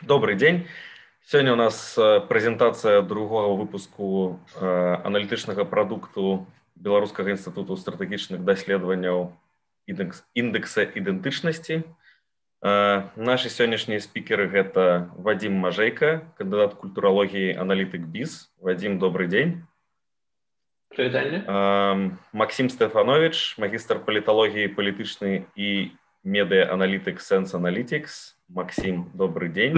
Добрый день. Сегодня у нас презентация другого выпуску аналітычнага прадукту Беларускага інстытуту стратэгічных даследаванняў індекса ідэнтычнасці. Наши сённяшнія спикеры — это Вадим Мажейка, кандидат культурологии, аналитик БИС. Вадим, добрый день. Привет. Максим Стефанович, магистр политологии, политичный и медиа-аналитик Sense Analytics. Максим, добрый день.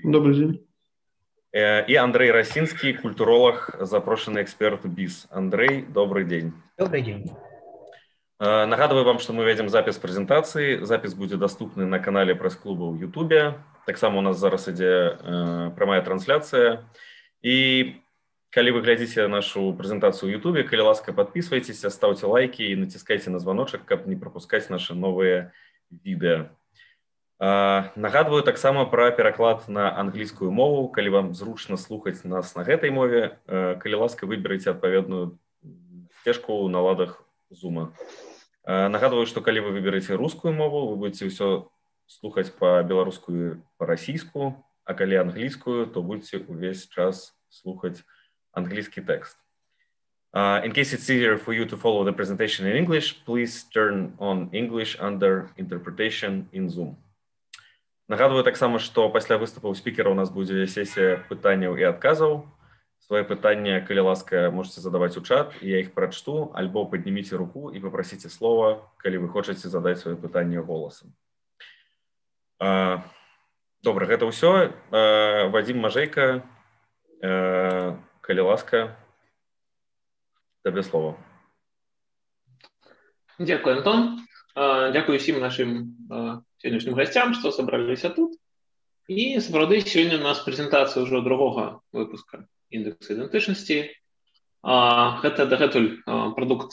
Добрый день. И Андрей Росинский, культуролог, запрошенный эксперт БИС. Андрей, добрый день. Добрый день. Нагадываю вам, что мы ведем запись презентации. Запись будет доступна на канале пресс-клуба в YouTube. Так само у нас зараз ідзе прямая трансляция. И коли вы глядите нашу презентацию в YouTube, коли ласка, подписывайтесь, ставьте лайки и натискайте на звоночек, как не пропускать наши новые видео. Нагадываю таксама про пераклад на англійскую мову. Калі вам зручна слухаць нас на гэтай мове, калі ласка, выберыце адпаведную сцежку на ладах Zoom. Нагадываю, что калі вы выберете рускую мову, вы будете все слухаць по-беларускую, по-расійску, а калі англійскую, то будете увесь час слухаць англійскі тэкст. In case it's easier for you to follow the presentation in English, please turn on English under interpretation in Zoom. Нагадываю таксама, што пасля выступаў спікера у нас будзе сесія пытанняў і адказаў. Свае пытанні, калі ласка, можете задаваць у чат, і я іх прачту, альбо падніміце руку і папрасіце слова, калі вы хочаце задаць свае пытанні голасам. Добра, гэта ўсё. Вадим Мажейка, калі ласка, табе слова. Дякую, Антон. Дякую всім нашим сьогоднішнім гостям, що зібралися тут. І, справді, сьогодні у нас презентація вже другого випуску індексу ідентичності. Це дагэтуль продукт,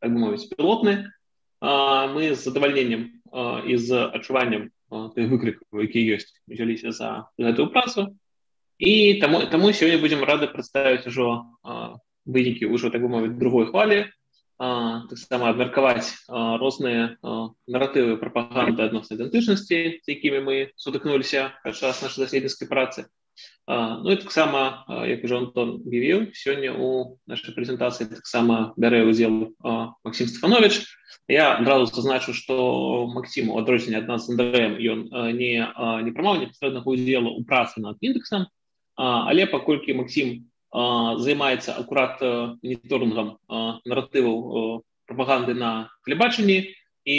так би мовити, пілотний. Ми з задовольненням і з адчуванням тих викликів, які є, взялися за цю працю. І тому сьогодні будемо раді представити вже виніки, уже, так би мовити, другої хвалі. Так само абмеркаваць розныя наратывы прапаганды адносна ідэнтычнасці, з якімі мы сутыкнуліся падчас нашай даследніцкай працы. Ну і таксама, як ужо Антон об'явіў, сёння у нашай прэзентацыі таксама бярэ ўдзел Максим Стефанович. Я адразу зазначу, што Максим, у адрозненне ад нас з Андрэем, ён не прымаў непасрэднага ўдзелу ў працы над індексам, але паколькі Максим займаецца акурат моніторингом наратываў прапаганды на тэлебачанні, і,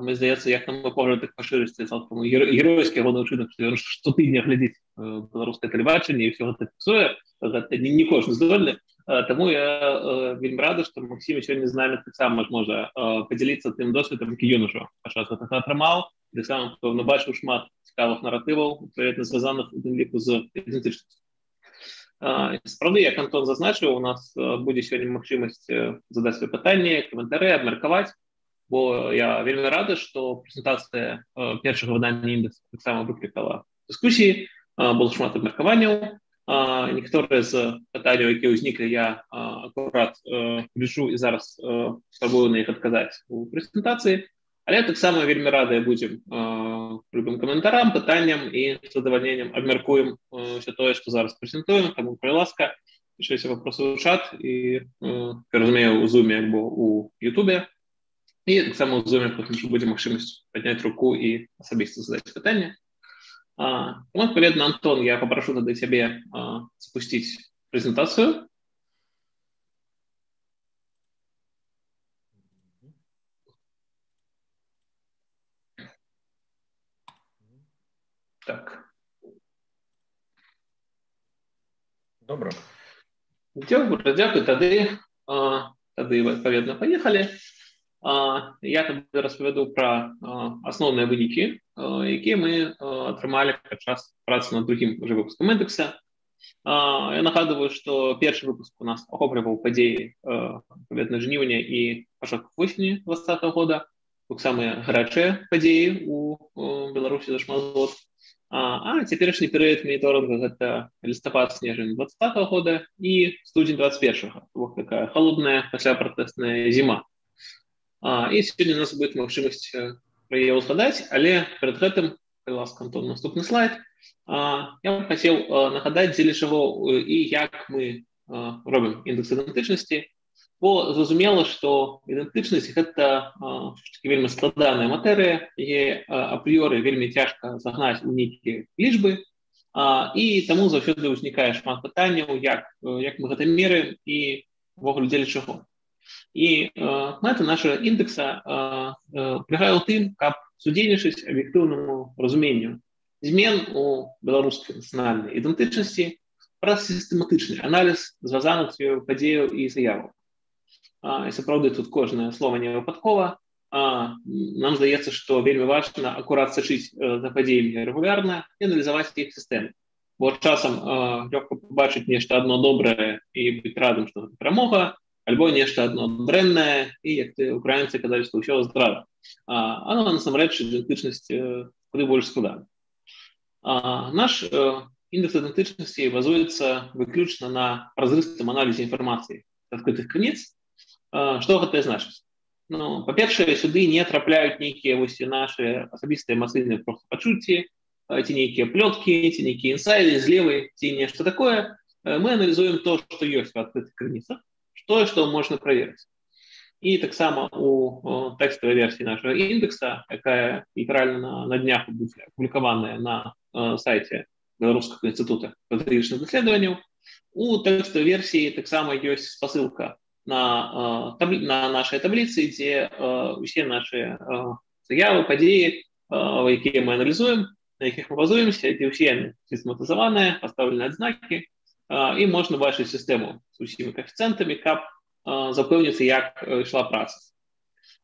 мне здаецца, як на мой погляд, іх пашырыць цалкам геройскі ягоны ўчынак, што ён штотыдня глядзіць беларускае тэлебачанне і ўсё гэта фіксуе, гэта не кожны здольны. Таму я вельмі рады, што Максим сёння з намі таксама можа падзяліцца тым досведам, які ён ужо падчас гэтага атрымаў, таксама пэўна бачыў шмат цікавых наратываў, адпаведна звязаных у тым ліку з ідэнтычнасцю. Справді, як Антон зазначыў, у нас будзе сёння магчымасць задаць свае пытанні, каментары, абмеркаваць, бо я вельмі рады, што прэзентацыя першага выдання індекса таксама выклікала дыскусіі, было шмат абмеркаванняў. Некаторыя з пытанняў, якія ўзніклі, я акурат лічу і зараз спрабую на іх адказаць у прэзентацыі. Але таксама вельмі радыя будзем любым каментарам, пытанням і задавальненнем абмяркуем ўсё тое, што зараз прэзентуем. Таму, калі ласка, пішыце вопросы ў чат і, разумею, у Zoom альбо у YouTube. І таксама ў Zoom потым будзе магчымасць падняць руку і асабіста задаць пытанне. Таму, адпаведна, Антон, я папрашу тады цябе запусціць прэзентацыю. Так. Добра. Дякую. Тады адпаведна паехалі. Я тады распавяду пра асноўныя вынікі, якія мы атрымалі падчас працы над другім уже выпускам індекса. Я нагадываю, што першы выпуск у нас ахопліваў падзеі адпаведна жніўня і пачатку восені 2020 года. Тут самыя гарачыя падзеі у Беларусі за шмат год. А цяперашні перыяд моніторинга — гэта лістапад-снежань 2020 года і студзень 21-го. Вот такая холодная пасляпратэсная зіма. І сёння у нас будет магчымасць пра яе ўзгадаць, але перад гэтым калі ласка, Антон, наступны слайд. Я б хацеў нагадаць, дзеля чаго і як мы робім індекс ідэнтычнасці, бо зразумела, што ідэнтычнасць – гэта вельмі складаная матэрыя, яе апрыёры вельмі цяжка загнаць у нейкія лічбы, і таму заўсёды ўзнікае шмат пытанняў, як мы гэта мераем і ўвогуле дзеля чаго. І мэта нашага індекса палягае ў тым, каб судзейнічаць аб'ектыўнаму разуменню змен у беларускай нацыянальнай ідэнтычнасці праз сістэматычны аналіз звязаных з ёю падзеяў і заяваў. І сапраўды тут кожнае слова не выпадкова. Нам здаецца, што вельмі важна акурат сачыць за падзеямі рэгулярна і аналізаваць іх сістэму. Бо часам лёгка пабачыць нешта адно добрае і быць радым, што гэта перамога, альбо нешта адно дрэннае, і як украінцы казалі, што ўсё здрада. Ано насамрэч ідэнтычнасць куды больш складана. Наш індекс ідэнтычнасці базуецца выключна на празрыстым аналізе інфармацыі з адкрытых крыніц. Што гэта значыць? Па-першае, сюды не трапляюць нейкія нашы асабістыя эмацыйныя пачуцці, ці нейкія плёткі, ці нейкія інсайды, злевы, ці нешта такое. Мы аналізуем то, што ёсць в адкрытых крыніцах, тое, што можна праверыць. І таксама у тэкставай версіі нашага індекса, якая літаральна на днях будзе апублікаваная на сайце Беларускага інстытута стратэгічных даследаванняў, у тэкставай версіі таксама ёсць спасылка на нашай табліцы, дзе усе нашы заявы, падзеі, якія мы аналізуем, на якіх мы базуемся, дзе ўсе яны сістэматызаваныя, пастаўлены адзнакі, і можна бачыць сістэму з усімі каэфіцыентамі, каб запэўніцца, як ішла праца.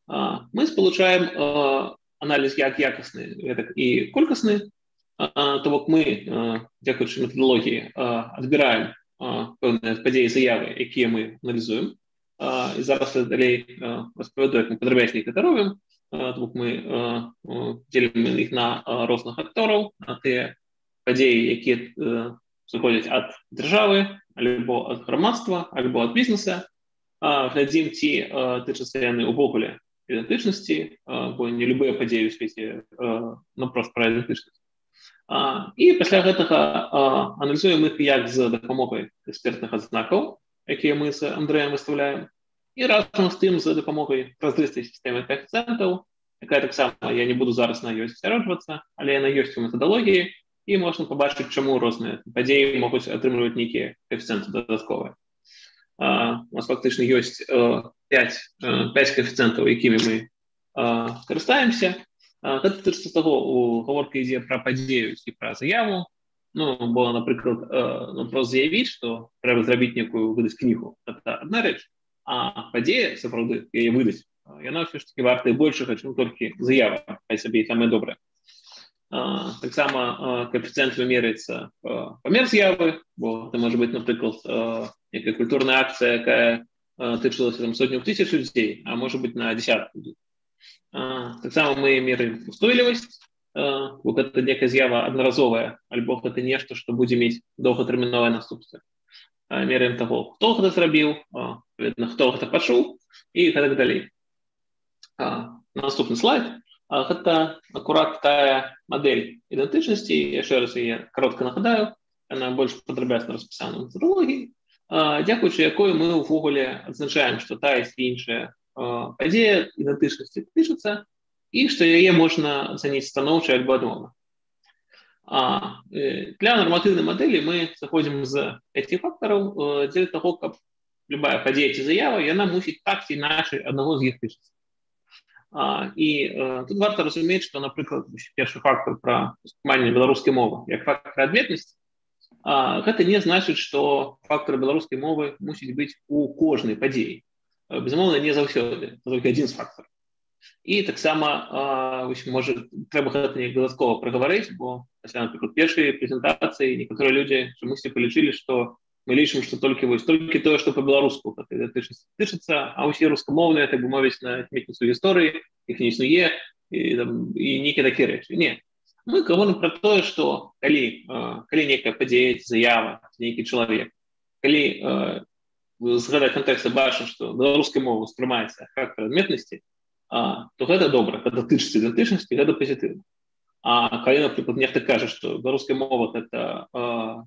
Мы спалучаем аналіз як якасны, гэтак і колькасны. То бок мы, дзякуючы метадалогіі, адбіраем пэўныя падзеі заявы, якія мы аналізуем. І зараз я далей распавяду, як мы падрабязней гэта робім. То бок мы дзелім іх на розных актораў, на тыя падзеі, якія сыходзяць ад дзяржавы, альбо ад грамадства, альбо ад бізнеса. Глядзім, ці тычацца яны ўвогуле ідэнтычнасці, бо не любыя падзеі ў свеце проста пра ідэнтычнасць. І пасля гэтага аналізуем іх як з дапамогай экспертных адзнакаў, якія мы з Андрэем выставляем, і разам з тым з дапамогай празрыстай сістэмы каэфіцыентаў, якая таксама, я не буду зараз на ёй засяроджвацца, але яна ёсць у метадалогіі, і можна пабачыць, чаму розныя падзеі могуць атрымліваць нейкія каэфіцыенты дадатковыя. У нас фактычна ёсць 5 каэфіцыентаў, якімі мы карыстаемся. Гэта тычыцца таго, гаворка ідзе пра падзею і пра заяву. Бо, напрыклад, проста заявіць, што трэба зрабіць некую выдаць кнігу. Гэта адна рэч, а падзея, сапраўды, яе выдаць, яна ўсё ж такі вартая большага, чым толькі заява, хай сабе і самая добрая. Таксама коэфіцыент вымеряецца памер з'явы, бо это можа быць, напрыклад, некая культурная акцыя, якая тычылася сотняў тысяч людзей, а можа быць на дзесятку людзей. Таксама мы мераем устойлівасць, бо гэта некая з'ява аднаразовая, альбо гэта нешта, што будзе мець доўгатэрміновае наступствы. Мераем таго, хто гэта зрабіў, хто гэта пачуў і гэтак далей. Наступны слайд. Гэта акурат тая мадэль ідэнтычнасці, яшчэ раз яе каротка нагадаю, яна больш падрабязна распісана ў метадалогіі, дзякуючы якой мы ўвогуле адзначаем, што тая ці іншая падзея ідэнтычнасці тычыцца і што яе можна ацаніць станоўча альбо адмоўна. Для нарматыўнай мадэлі мы заходзім з 5 фактараў дзеля таго, каб любая падзея ці заява, яна мусіць так ці іначай аднаго з іх тычыцца. І тут варта разумець, што, напрыклад, першы фактор пра успрыманне беларускай мовы як фактор адметнасці, гэта не значыць, што фактор беларускай мовы мусіць быць у кожнай падзеі. Безумоўна, не заўсёды, толькі адзін з фактараў. І таксама, можа, трэба гэта неяк дадаткова прагаварыць, бо пасля, напрыклад, першай прэзентацыі некаторыя людзі чамусьці палічылі, што мы лічым, што толькі тое, што па-беларуску тычыцца, а ўсе рускамоўныя, так бы мовіць, на мітніцу гісторыі, іх не існуе, і нейкія такія рэчы. Не. Мы гаворым пра тое, што калі нейкая падзея, заява, нейкі чалавек, калі з гэтага кантэкста бачым, што беларускай мовы ўспрымаецца фактар адметнасці, то гэта добра, гэта тычыцца ідэнтычнасці, гэта пазітыўна. А калі, напрыклад, нехта кажа, што беларуская мова – гэта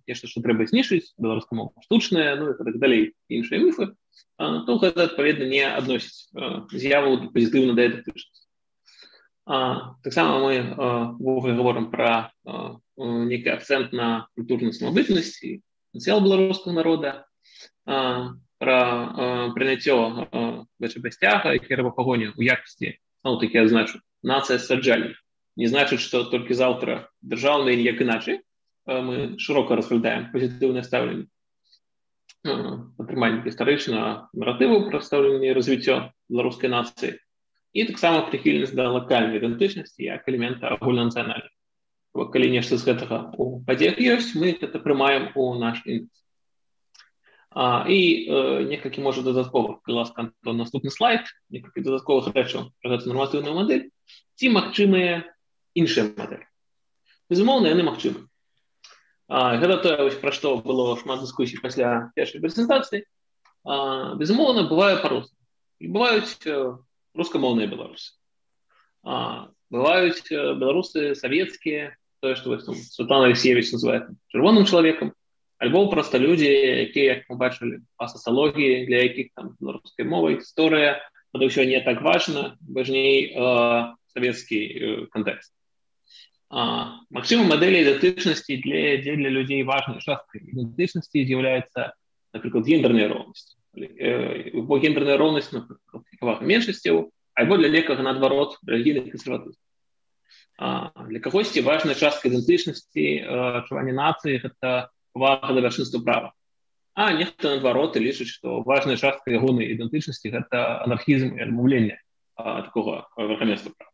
нешта, што трэба знішчыць, беларуская мова штучная, ну і так далей, іншыя міфы, то гэта, адпаведна, не адносіць з'яву пазітыўна да ідэнтычнасці. Таксама мы гаворым пра нейкі акцэнт на культурную самабытнасць і патэнцыял беларускага народа, пра прыняццё бачабасцяга і перапагоне ў якасці, такі адзначу, нацыя саджальнік. Не значыць, што толькі заўтра дзяржаўна і ніяк іначай. Мы шырока разглядаем пазітыўнае стаўленне, падтрыманне гістарычнага наратыву пра стаўленне і развіццё беларускай нацыі. І таксама прыхільнасць да лакальнай ідэнтычнасці як элемента агульнанацыянальнага. Калі нешта з гэтага у падзеях ёсць, мы гэта прымаем у наш індэкс. І некалькі, можа, дадатковых, калі ласка, Антон, наступны слайд, некалькі дадатковых рэчаў пра гэту нарматыўную мадэль, ці магчымыя іншыя мадэлі. Безумоўна, яны магчымы. Гэта тое, пра што было шмат дыскусій пасля першай прэзентацыі. Безумоўна, бывае па-рознаму. І бываюць рускамоўныя беларусы. Бываюць беларусы савецкія, тое, што Светлана Алексеевич называе чырвоным чалавекам, альбо проста людзі, якія, як мы бачылі, па сацыялогіі, для якіх там беларуская мова, гісторыя, гэта ўсё не так важна, важней савецкі кантэкст. Магчыма, мадэлі ідэнтычнасці для людзей важнай часткай ідэнтычнасці з'яўляецца, напрыклад, гендерная роўнасць. Бо гендерная роўнасць, напрыклад, меншасцяў, альбо для некага, наадварот, рэлігійных кансерватываў. Для кагосьці важная частка ідэнтычнасці, адчування нацыі – гэта павага да вяршынства права. А нехта, наадварот, лічыць, што важная частка ягонай ідэнтычнасці – гэта анархізм і адмаўленне такога верхавенства права.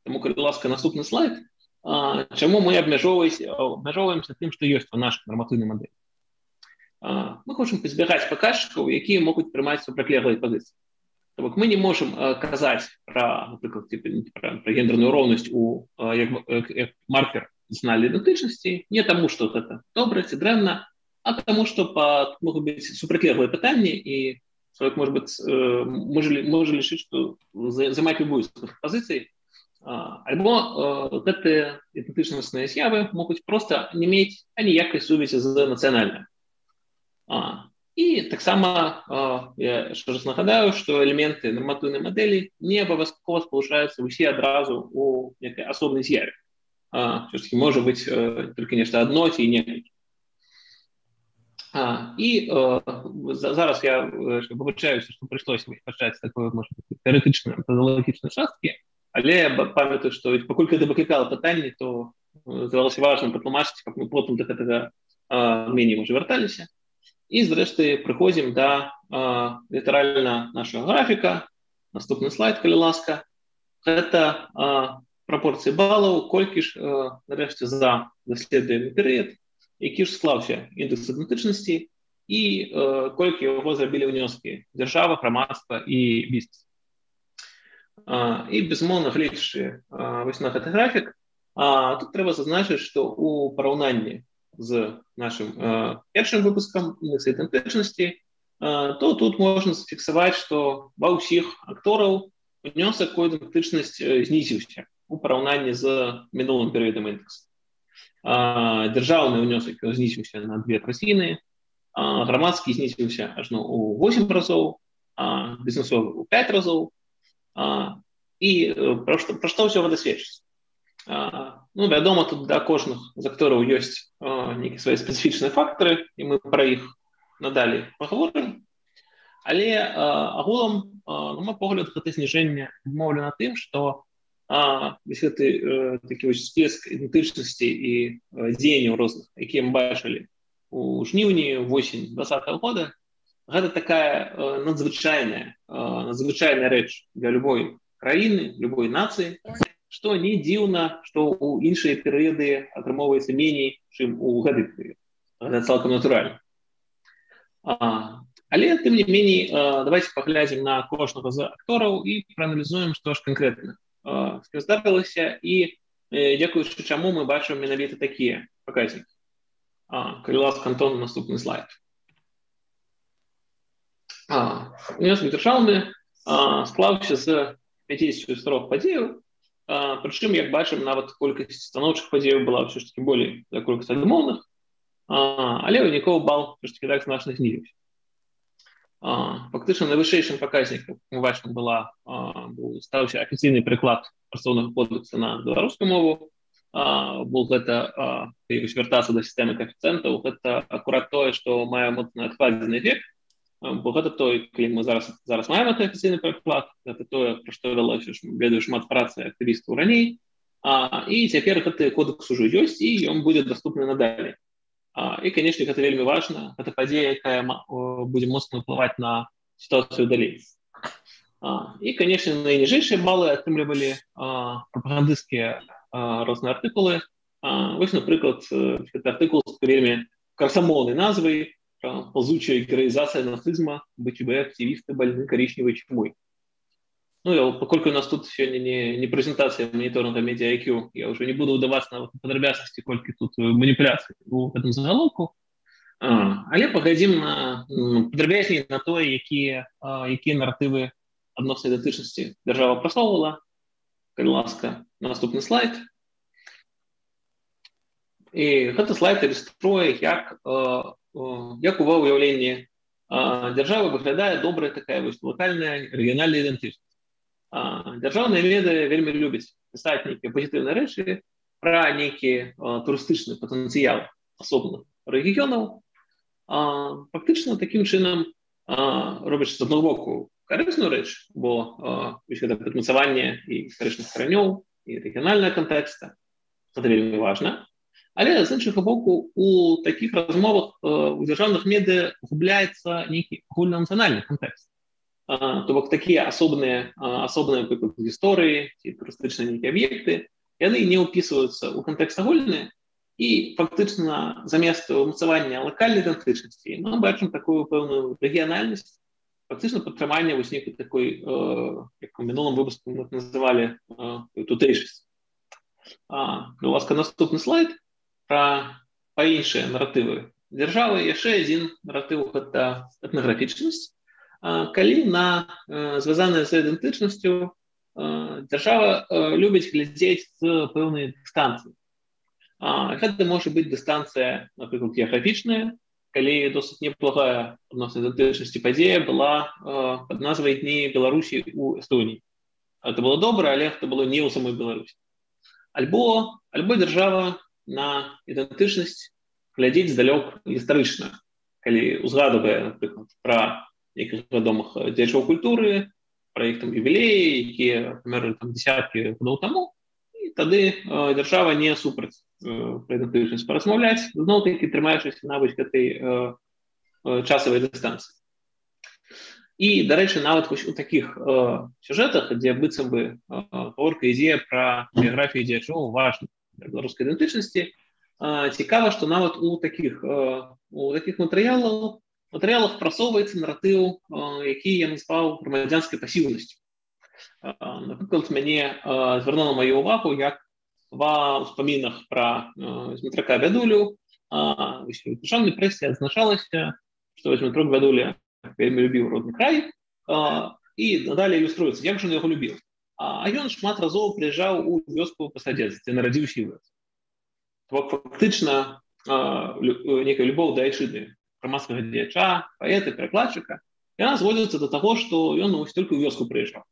Таму, калі ласка, наступны слайд. Чаму мы абмяжоўваемся тым, што ёсць у нашай нарматыўнай мадэлі? Мы хочам пазбягаць паказчыкаў, якія могуць прымаць супрацьлеглыя пазіцыі. То бок мы не можам казаць пра, напрыклад, пра гендерную роўнасць як маркер нацыянальнай ідэнтычнасці, не таму, што гэта добра ці дрэнна, а таму, што могуць быць супрацьлеглыя пытанні, і чалавек, можа лічыць, што займаць любую з гэтых пазіцый, альбо гэтыя ідэнтычнасныя з'явы могуць проста не мець аніякай сувязі з нацыянальнай. І таксама я яшчэ раз нагадаю, што элементы нарматыўнай мадэлі не абавязкова спалучаюцца ўсе адразу ў некай асобнай з'яве. Все-таки можа быць толькі нешта адно ці некалькі. І зараз я выбачаюся, што прыйшлося пачаць такое, можа быць, тэарэтычнае метадалагічнай часткі, але памятаю, што пакуль гэта выклікала пытанні, то здавалася важным патлумачыць, каб мы потым да гэтага меней, можа, вярталіся. І, зрэшты, прыходзім да літаральна нашага графіка. Наступны слайд, калі ласка. Гэта прапорцыі балаў, колькі ж, нарэшце, за даследуемы перыяд, які ж склаўся індэкс ідэнтычнасці і колькі яго зрабілі ўнёскі дзяржава, грамадства і бізнес. І, безумоўна, гледзячы вось на гэты графік, тут трэба зазначыць, што ў параўнанні з нашым першым выпускам индекса ідэнтычнасці, то тут можна зафіксаваць, што ва ўсіх актораў унёсак у ідэнтычнасць знізіўся у параўнанні з мінулым перыядам индекса. Дзяржаўны ўнёсак знізіўся на 2/3, грамадскі знізіўся ажно ў 8 разоў, бізнесовы ў 5 разоў. І пра што ўсё гэта сведчыць? Ну, вядома, тут да кожных з актораў ёсць нейкія свае спецыфічныя фактары, і мы пра іх надалей паговорым. Але агулам, на мой погляд, гэта зніжэнне абумоўлена тым, што вось гэты такі вось сплеск ідэнтычнасці і дзеянняў розных, якія мы бачылі у жніўні, восень 2020 года, гэта такая надзвычайная рэч для любой краіны, любой нацыі, што не дзіўна, што ў іншыя перыяды атрымоўваецца меней, чым у гэты перыяд. Гэта цалкам натуральна. Але, тым не меней, давайте паглядзім на кожнага з актораў і прааналізуем, што ж канкрэтна здарылася і дзякуючы чаму мы бачым менавіта такія паказнікі. Калі ласка, Антон, наступны слайд. Унёсак дзяржаўны склаўся з 53 падзеяў, Прычым, як бачым, нават колькасць станоўчых падзеяў была ўсё ж таки болей за колькасць адмоўных, але вынікова бал ўсё ж таки так значна знізіўся. Фактычна найвышэйшым паказнікам, мы бачым, стаўся афіцыйны прыклад працоўнага кодекса на беларускую мову. Бо гэта, вяртацца да сістэмы каэфіцыентаў, гэта акурат тое, што мае моцны адкладзены эфект, бо гэта той, калі мы зараз маем гэты афіцыйны прыклад, гэта тое, пра што вялося, ведаю шмат працы актывістаў раней, і цяпер гэты кодекс ужо ёсць, і ён будзе даступны надалей. І, канешне, гэта вельмі важна, гэта падзея, якая будзе моцна ўплываць на сітуацыю далей. І, канешне, найніжэйшыя балы атрымлівалі прапагандысцкія розныя артыкулы. Вось, напрыклад, гэты артыкул з вельмі красамоўнай назвай пра паўзучая гераізацыя нацызма, БЧБ актывісты больны каричневай чумой. Паколькі у нас тут сёння не прэзентацыя моніторинга медиа IQ, я ўжо не буду ўдавацца на падрабязнасці, колькі тут маніпуляцый у гэтым загалоўку, але паглядзім на падрабязней на тое, якія наратывы адносна ідэнтычнасці дзяржава прасоўвала. Калі ласка, наступны слайд. І гэты слайд ілюструе, як ува ўяўленні дзяржавы выглядае добрая такая локальная рэгіянальная ідэнтычнасць. Дзяржаўныя медыя вельмі любяць пісаць нейкія пазітыўныя рэчы пра нейкі турыстычны патэнцыял асобных рэгіёнаў. Фактычна такім чынам робяць з аднаго боку карысную рэч, бо гэта падмацаванне і гістарычных каранёў, і рэгіянальная кантэкста. Гэта вельмі важна. Але з іншага боку, у такіх размовах у дзяржаўных медыя губляецца нейкі агульнанацыянальны кантэкст. То бок такія асобныя прыклады гісторыі ці турыстычныя нейкія аб'екты, яны не ўпісваюцца ў кантэкст агульны, і фактычна замест умацавання лакальнай ідэнтычнасці мы бачым такую пэўную рэгіянальнасць, фактычна падтрыманне вось нейкай такой, як у мінулым выпуску мы называлі тутэйшасць. Калі ласка, наступны слайд пра іншыя наратывы дзяржавы. Яшчэ адзін наратыў — гэта этнаграфічнасць. Калі звязаная з ідэнтычнасцю, дзяржава любіць глядзець з пэўнай дыстанцыі. Гэта можа быць дыстанцыя, напрыклад, геаграфічная, калі досыць неблагая адносна ідэнтычнасці падзея была пад назвай Дні Беларусі ў Эстоніі. Гэта было добра, але гэта было не ў самой Беларусі. Альбо дзяржава на ідэнтычнасць глядзець здалёк гістарычна, калі ўзгадвае, напрыклад, пра нейкіх вядомых дзеячоў культуры, пра іх юбілеі, якія памерлі дзесяткі гадоў таму, і тады дзяржава не супраць пра ідэнтычнасць паразмаўляць, зноў-такі трымаючыся на вось гэтай часавай дыстанцыі. І, дарэчы, нават вось у такіх сюжэтах, дзе быццам бы гаворка ідзе пра біяграфію дзеячоў важных для беларускай ідэнтычнасці, цікава, што нават у такіх матэрыялах прасоўваецца наратыў, які я назваў грамадзянскай пасіўнасцю. Напрыклад, мяне звярнула маю ўвагу, як ва ўспамінах пра Змітрака Бядулю у дзяржаўнай прэсе адзначалася, што Змітрок Бядуля вельмі любіў родны край, і надалей ілюструецца, як жа ён яго любіў. А ён шмат разоў прыязджаў у вёску Пасадзец, дзе нарадзіўся і вырас. Фактычна нейкая любоў да айчыны грамадскага дзеяча, паэта, перакладчыка, яна зводзіцца да таго, што ён толькі ў вёску прыязджаў.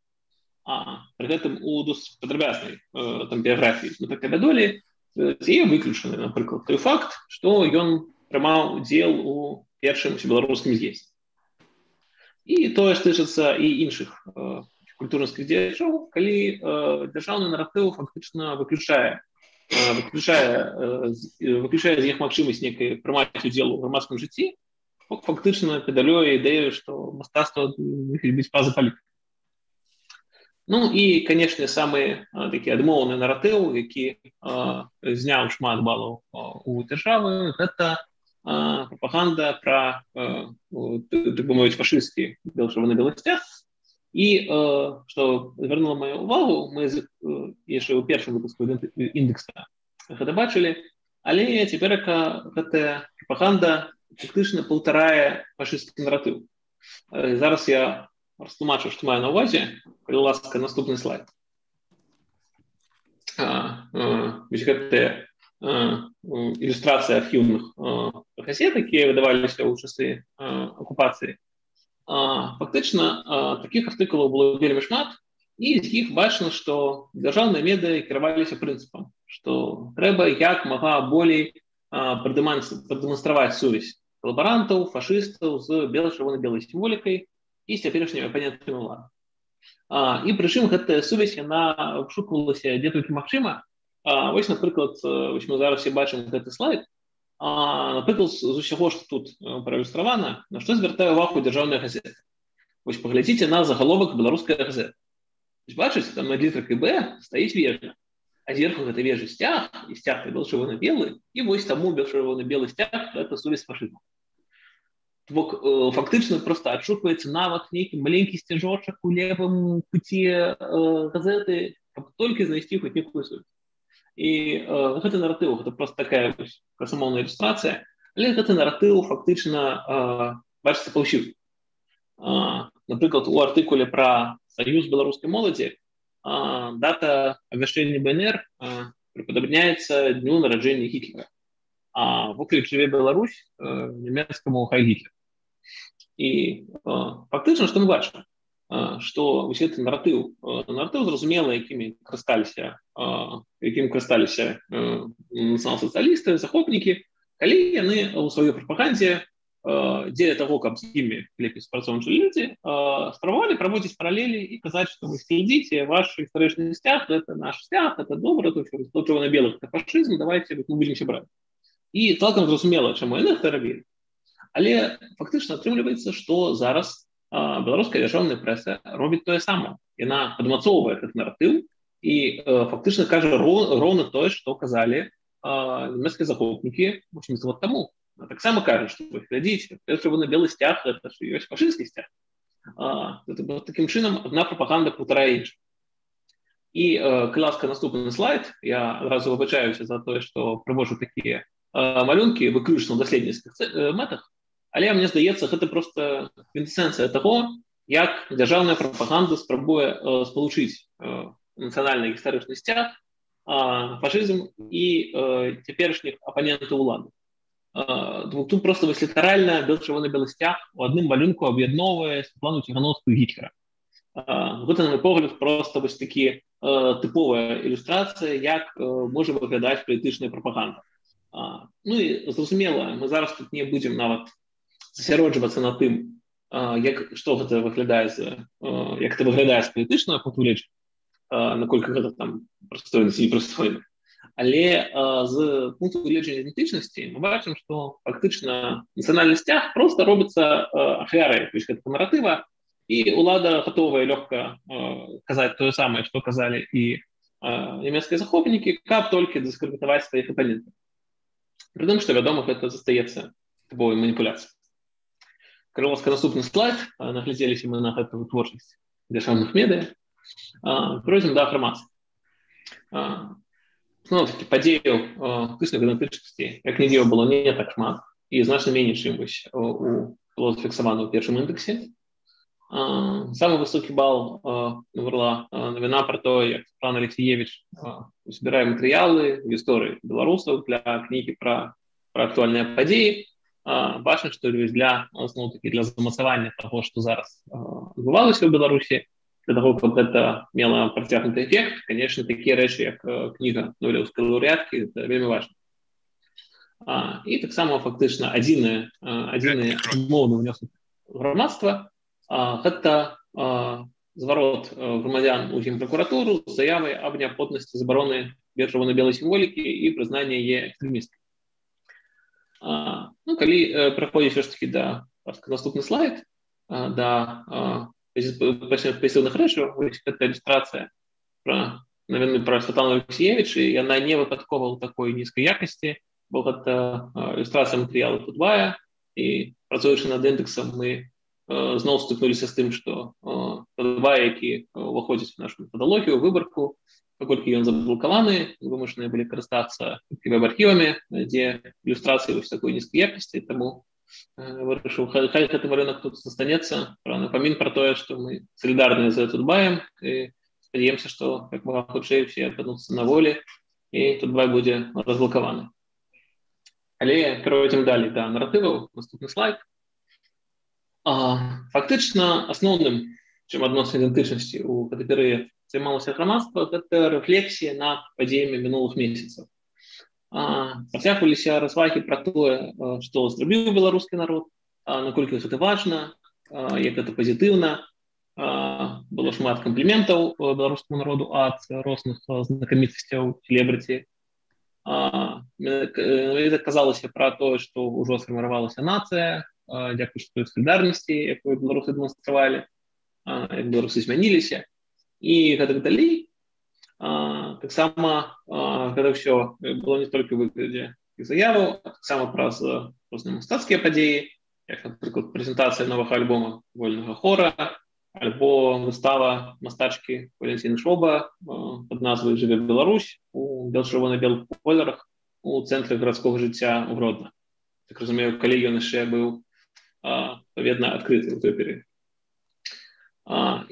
Пры гэтым у досыць падрабязнай біяграфіі Змітрака Бядулі яе выключаны, напрыклад, той факт, што ён прымаў удзел у першым усебеларускім з'ездзе. І тое ж тычыцца і іншых культурных дзеячоў, калі дзяржаўны наратыў фактычна выключае з іх магчымасць нейкай прымаць удзел у грамадскім жыцці, фактычна педалюе ідэю, што мастацтва мусіць быць па-за палітыкай. І, канешне, самы такі адмоўны наратыў, які зняў шмат балаў у дзяржавы, гэта прапаганда пра, так бы мовіць, фашысцкі белы сцяг. І, што звярнула маю ўвагу, мы яшчэ ў першым выпуску індекса гэта бачылі, але цяперака гэтая прапаганда фактычна паўтарае фашысцкі наратыў. Зараз я растлумачу, што маю на ўвазе. Калі ласка, наступны слайд. гэтыя ілюстрацыі архіўных газет, якія выдаваліся ў часы акупацыі. Фактычна такіх артыкулаў было вельмі шмат, і з іх бачна, што дзяржаўныя медыа кіраваліся прынцыпам, што трэба як мага болей прадэманстраваць сувязь калабарантаў, фашыстаў з бела-чырвона-белай сімволікай і з цяперашнімі апанентамі ўлады. І прычым гэтая сувязь яна вышуквалася дзе толькі магчыма. Вось, напрыклад, мы зараз і бачым гэты слайд. Напрыклад, з усяго, што тут праілюстравана, на што звяртае ўвагу дзяржаўная газета. Вось паглядзіце на загаловак беларуская газета. Бачыце, там над літаркай Б стаіць вежа, а зверху гэтай вежы сцяг, і сцяг бел-чырвона-белы, і вось таму бел-чырвона-белы сцяг гэта сувязь з фашызмам. Бок фактычна проста адшукваецца нават нейкі маленькі сцяжочак у левым куце газеты, каб толькі знайсці хоць некую сувязь. І гэты наратыў, гэта проста такая красамоўная ілюстрацыя, але гэты наратыў фактычна бачыцца паўсюль. Напрыклад, у артыкуле пра саюз беларускай моладзі дата абвяшчэння БНР прыпадабняецца дню нараджэння Гітлера. Воклік жыве Беларусь нямецкаму хай Гітлер. І фактычна, што мы бачым? Што вось гэты наратыў зразумела, якім карысталіся нацыянал-сацыялісты, захопнікі, калі яны ў сваёй прапагандзе дзеля таго, каб з імі лепей спрацоўнічалі людзі, спрабавалі праводзіць паралелі і казаць, што вы глядзіце, ваш гістарычны сцяг, гэта наш сцяг, гэта добра, то чырвона-белых гэта фашызм, давайте мы будзем сябраць. І цалкам зразумела, чаму яны гэта рабілі. Але фактычна атрымліваецца, што зараз беларуская дзяржаўная прэса робіць тое самае. Яна падмацоўвае гэты наратыў і фактычна кажа роўна тое, што казалі нямецкія захопнікі 80 год таму. Таксама кажа, што вы глядзіце, чырвона-белы сцяг гэта ж ёсць фашысцкі сцяг. Такім чынам адна прапаганда паўтарае іншую. І калі ласка, наступны слайд, я адразу выбачаюся за тое, што прывожу такія малюнкі выключна ў даследніцкіх мэтах. Але мне здаецца, гэта проста квінтэсенцыя таго, як дзяржаўная прапаганда спрабуе спалучыць нацыянальны гістарычны сцяг, фашызм і цяперашніх апанентаў улады. Тут проста вось літаральна бел-чырвона-белы сцяг у адным малюнку аб'ядноўвае Святлану Ціхановскую Гітлера. Гэта, на мой погляд, проста вось такі тыповая ілюстрацыя, як можа выглядаць палітычная прапаганда. Ну і зразумела, мы зараз тут не будзем нават засяроджвацца на тым, што гэта выглядае як это выглядае з палітычнага пункту гледжання, наколькі гэта там прыстойна ці непрыстойна. Але з пункту гледжання ідэнтычнасці мы бачым, што фактычна нацыянальны сцяг проста робіцца ахвярай гэтага наратыва, і ўлада гатовая лёгка казаць тое самае, што казалі і нямецкія захопнікі, каб толькі дыскрэдытаваць сваіх апанентаў. Пры тым, што, вядома, гэта застаецца тыповай маніпуляцыяй. Калі ласка, наступны слайд, наглядзеліся мы на гэтую творчасць дзяржаўных медыа, пройдзем да фармацыі. Зноў-такі падзеяў тыснай ідэнтычнасці, як не дзіва, было не так шмат, і значна меней, чым было зафіксавана ў першым індэксе. Самы высокі бал набрала навіна пра тое, як пан Алексеевич збірае матэрыялы ў гісторыі беларусаў для кнігі пра актуальныя падзеі. Бачна, што для замацавання таго, што зараз адбывалася ў Беларусі, для таго, каб гэта мела працягнуты эфект, конечно, такія рэчы, як кніга нобелеўскай лаўрэаткі, гэта вельмі важна. І таксама фактычна адзіны умоўны ўнёсак грамадства гэта зварот грамадзян у генпракуратуру з заявай аб неабходнасці забароны чырвона-белай сімволікі і прызнання яе экстрэмісткай. Калі праходзіць ўсё ж такі да наступны слайд, да пасіўных рэчаў, гэта ілюстрацыя пра Святлану Алексеевич, яна не выпадкова ў такой нізкай якасці, бо гэта ілюстрацыя матэрыялу Тутбая, і працуючы над індэксам мы зноў стыкнуліся з тым, што Тутбай, які ўваходзіць у нашу метадалогію, выбарку, паколькі ён заблокаваны, вымушаныя былі карыстацца веб-архівамі, дзе ілюстрацыі вось такой нізкай якасці, таму вырашыў, хай гэты малюнак тут застанецца, напамін пра тое, што мы салідарныя з Тутбаем, і спадзяёмся, што як мага хутчэй усе апынуцца на волі і Тут-2 будзе разблакаваны. Але перайдзем далей да наратываў. Наступны слайд. Фактычна асноўным, чым адносна ідэнтычнасці ў гэты перыяд займалася грамадства, гэта рэфлексія над падзеямі мінулых месяцаў. Працягваліся развагі пра тое, што зрабіў беларускі народ, наколькі гэта важна, як гэта пазітыўна. Было шмат кампліментаў беларускаму народу ад розных знакамітасцяў, селебрыці. Казалася пра тое, што ўжо сфарміравалася нацыя, дзякуючы той салідарнасці, якую беларусы дэманстравалі, як беларусы змяніліся. І гэтак далей. Таксама гэта ўсё было не толькі ў выглядзе заяваў, а таксама праз розныя мастацкія падзеі, як, напрыклад, прэзентацыя новага альбома вольнага хора, альбо выстава мастачкі Валентины Шоба пад назвай «Жыве Беларусь» у чырвона-белых колерах у цэнтры гарадскога жыцця ў Гродна. Так разумею, калі ён яшчэ быў адпаведна адкрыты ў той перыяд.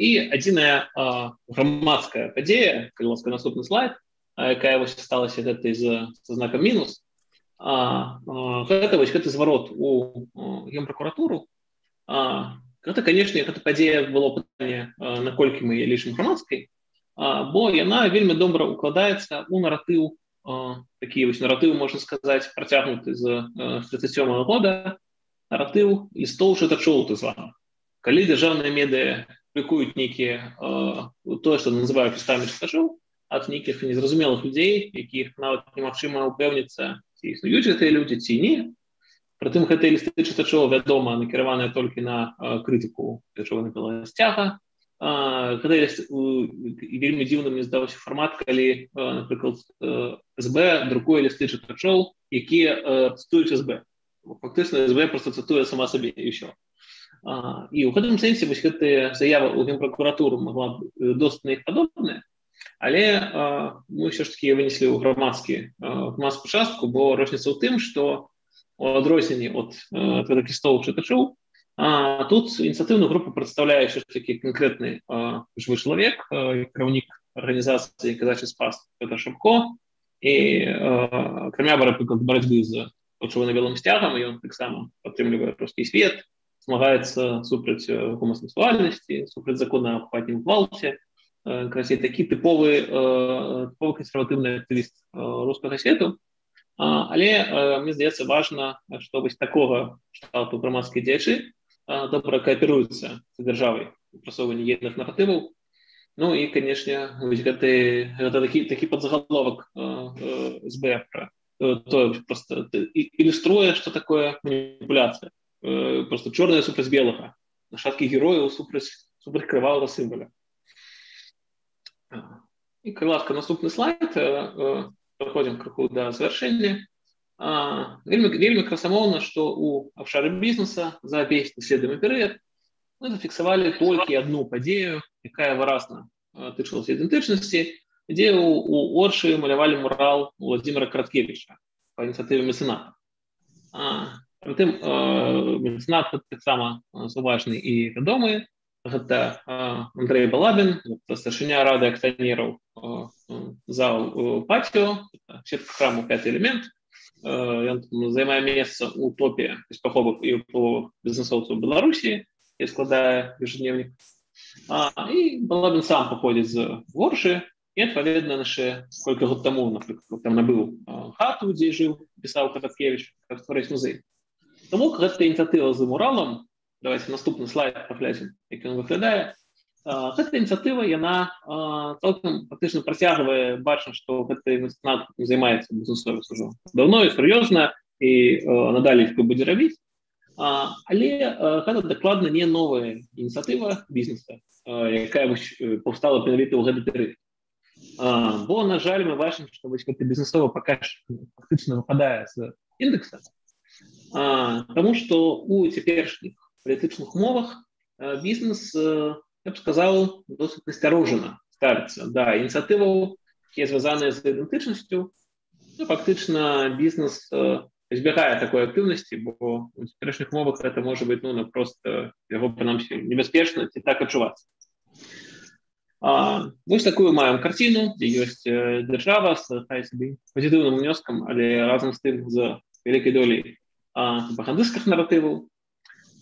І адзіная грамадская падзея, калі ласка, наступны слайд, якая вось сталася гэтай з знакам мінус, гэта зварот у генпракуратуру. Гэта, канешне, гэта падзея было пытанне, наколькі мы лічым грамадскай, бо яна вельмі добра укладаецца ў наратыў, такі вось наратыў, можна сказаць, працягнуты з 1937 года, наратыў лістоў чытачоў так званых. Калі дзяржаўныя медыа публікуюць нейкія тое, што называюць лістамі чытачоў, ад нейкіх незразумелых людзей, якіх нават немагчыма ўпэўніцца, ці існуюць гэтыя людзі, ці не. Прытым гэтыя лісты чытачоў, вядома, накіраваныя толькі на крытыку чырвона-белага сцяга. Вельмі дзіўным мне здаўся фармат, калі, напрыклад, СБ друкуе лісты чытачоў, якія цытуюць СБ. Фактычна СБ проста цытуе сама сабе і ўсё. І ў гэтым сэнсе вось гэтая заява ў генпракуратуру магла б досыць на іх падобная, але мы ўсё ж такі вынеслі ў грамадскую частку, бо розніца ў тым, што у адрозненні ад гэтых лістоў чытачоў, тут ініцыятыўную групу прадстаўляе ўсё ж такі канкрэтны жывы чалавек, кіраўнік арганізацыі «Казачы спас» Петр Шапко, і акрамя, напрыклад, барацьбы з чырвона-белым сцягам, ён таксама падтрымлівае рускі свет, змагаецца супраць гомасексуальнасці, супраць закона аб хатнім гвалце. Такі тыповы кансерватыўны актывіст рускага свету. Але мне здаецца важна, што вось такога штату грамадскія дзеячы добра кааперуюцца з дзяржавай у прасоўванні ейных наратываў. Ну і, канешне, гэта такі падзагаловак СБ пра тое проста ілюструе, што такое маніпуляцыя. Просто чорнае супраць белага, нашаткі герояў супраць крывавага сімваля. І, калі ласка, наступны слайд. Пераходзім крыху да завяршэння. Вельмі красамоўна, што ў абшары бізнеса за увесь даследаваны перыяд мы зафіксавалі толькі адну падзею, якая выразна тычылася ідэнтычнасці, дзе ў Оршы малявалі мурал Владзіміра Караткевіча па ініцыятыве мецэната. Прытым мецэнат таксама заўважны і вядомы. Гэта Андрэй Балабін, старшыня рады акцыянераў зал Патіо, сетка храму «Пятый элемент». Ён займае месца ў топе паховых і бізнесоўцаў Беларусі і складае ежедневнік. І Балабін сам паходзіць з Оршы і, адпаведна, яшчэ колькі год таму, напрыклад, там набыў хату, дзе жыў, пісаў Караткевіч, каб стварыць музей. Таму гэта ініцыятыва з муралам, давайте наступны слайд паглядзім, як ён выглядае. Гэта ініцыятыва, яна цалкам фактычна працягвае, бачна, што гэты мецэнат займаецца бізнесовец ужо даўно і сур'ёзна, і надалей будзе рабіць. Але гэта дакладна не новая ініцыятыва бізнеса, якая паўстала менавіта ў гэты перыяд. Бо, на жаль, мы бачым, што гэты бізнесовы паказчык фактычна выпадае з індекса, таму што ў цяперашніх палітычных умовах бізнес, я б сказаў, досыць насцярожана ставіцца да ініцыятываў, якія звязаныя з ідэнтычнасцю. Фактычна бізнес избегая такой актыўнасці, бо у цяперашніх умовах гэта можа быць проста яго прынамсі небяспечна ці так адчувацца. Вось такую маем карціну, дзе ёсць дзяржава з хай сабе пазітыўным унёскам, але разам з тым з вялікай долей прапагандысцкіх наратываў.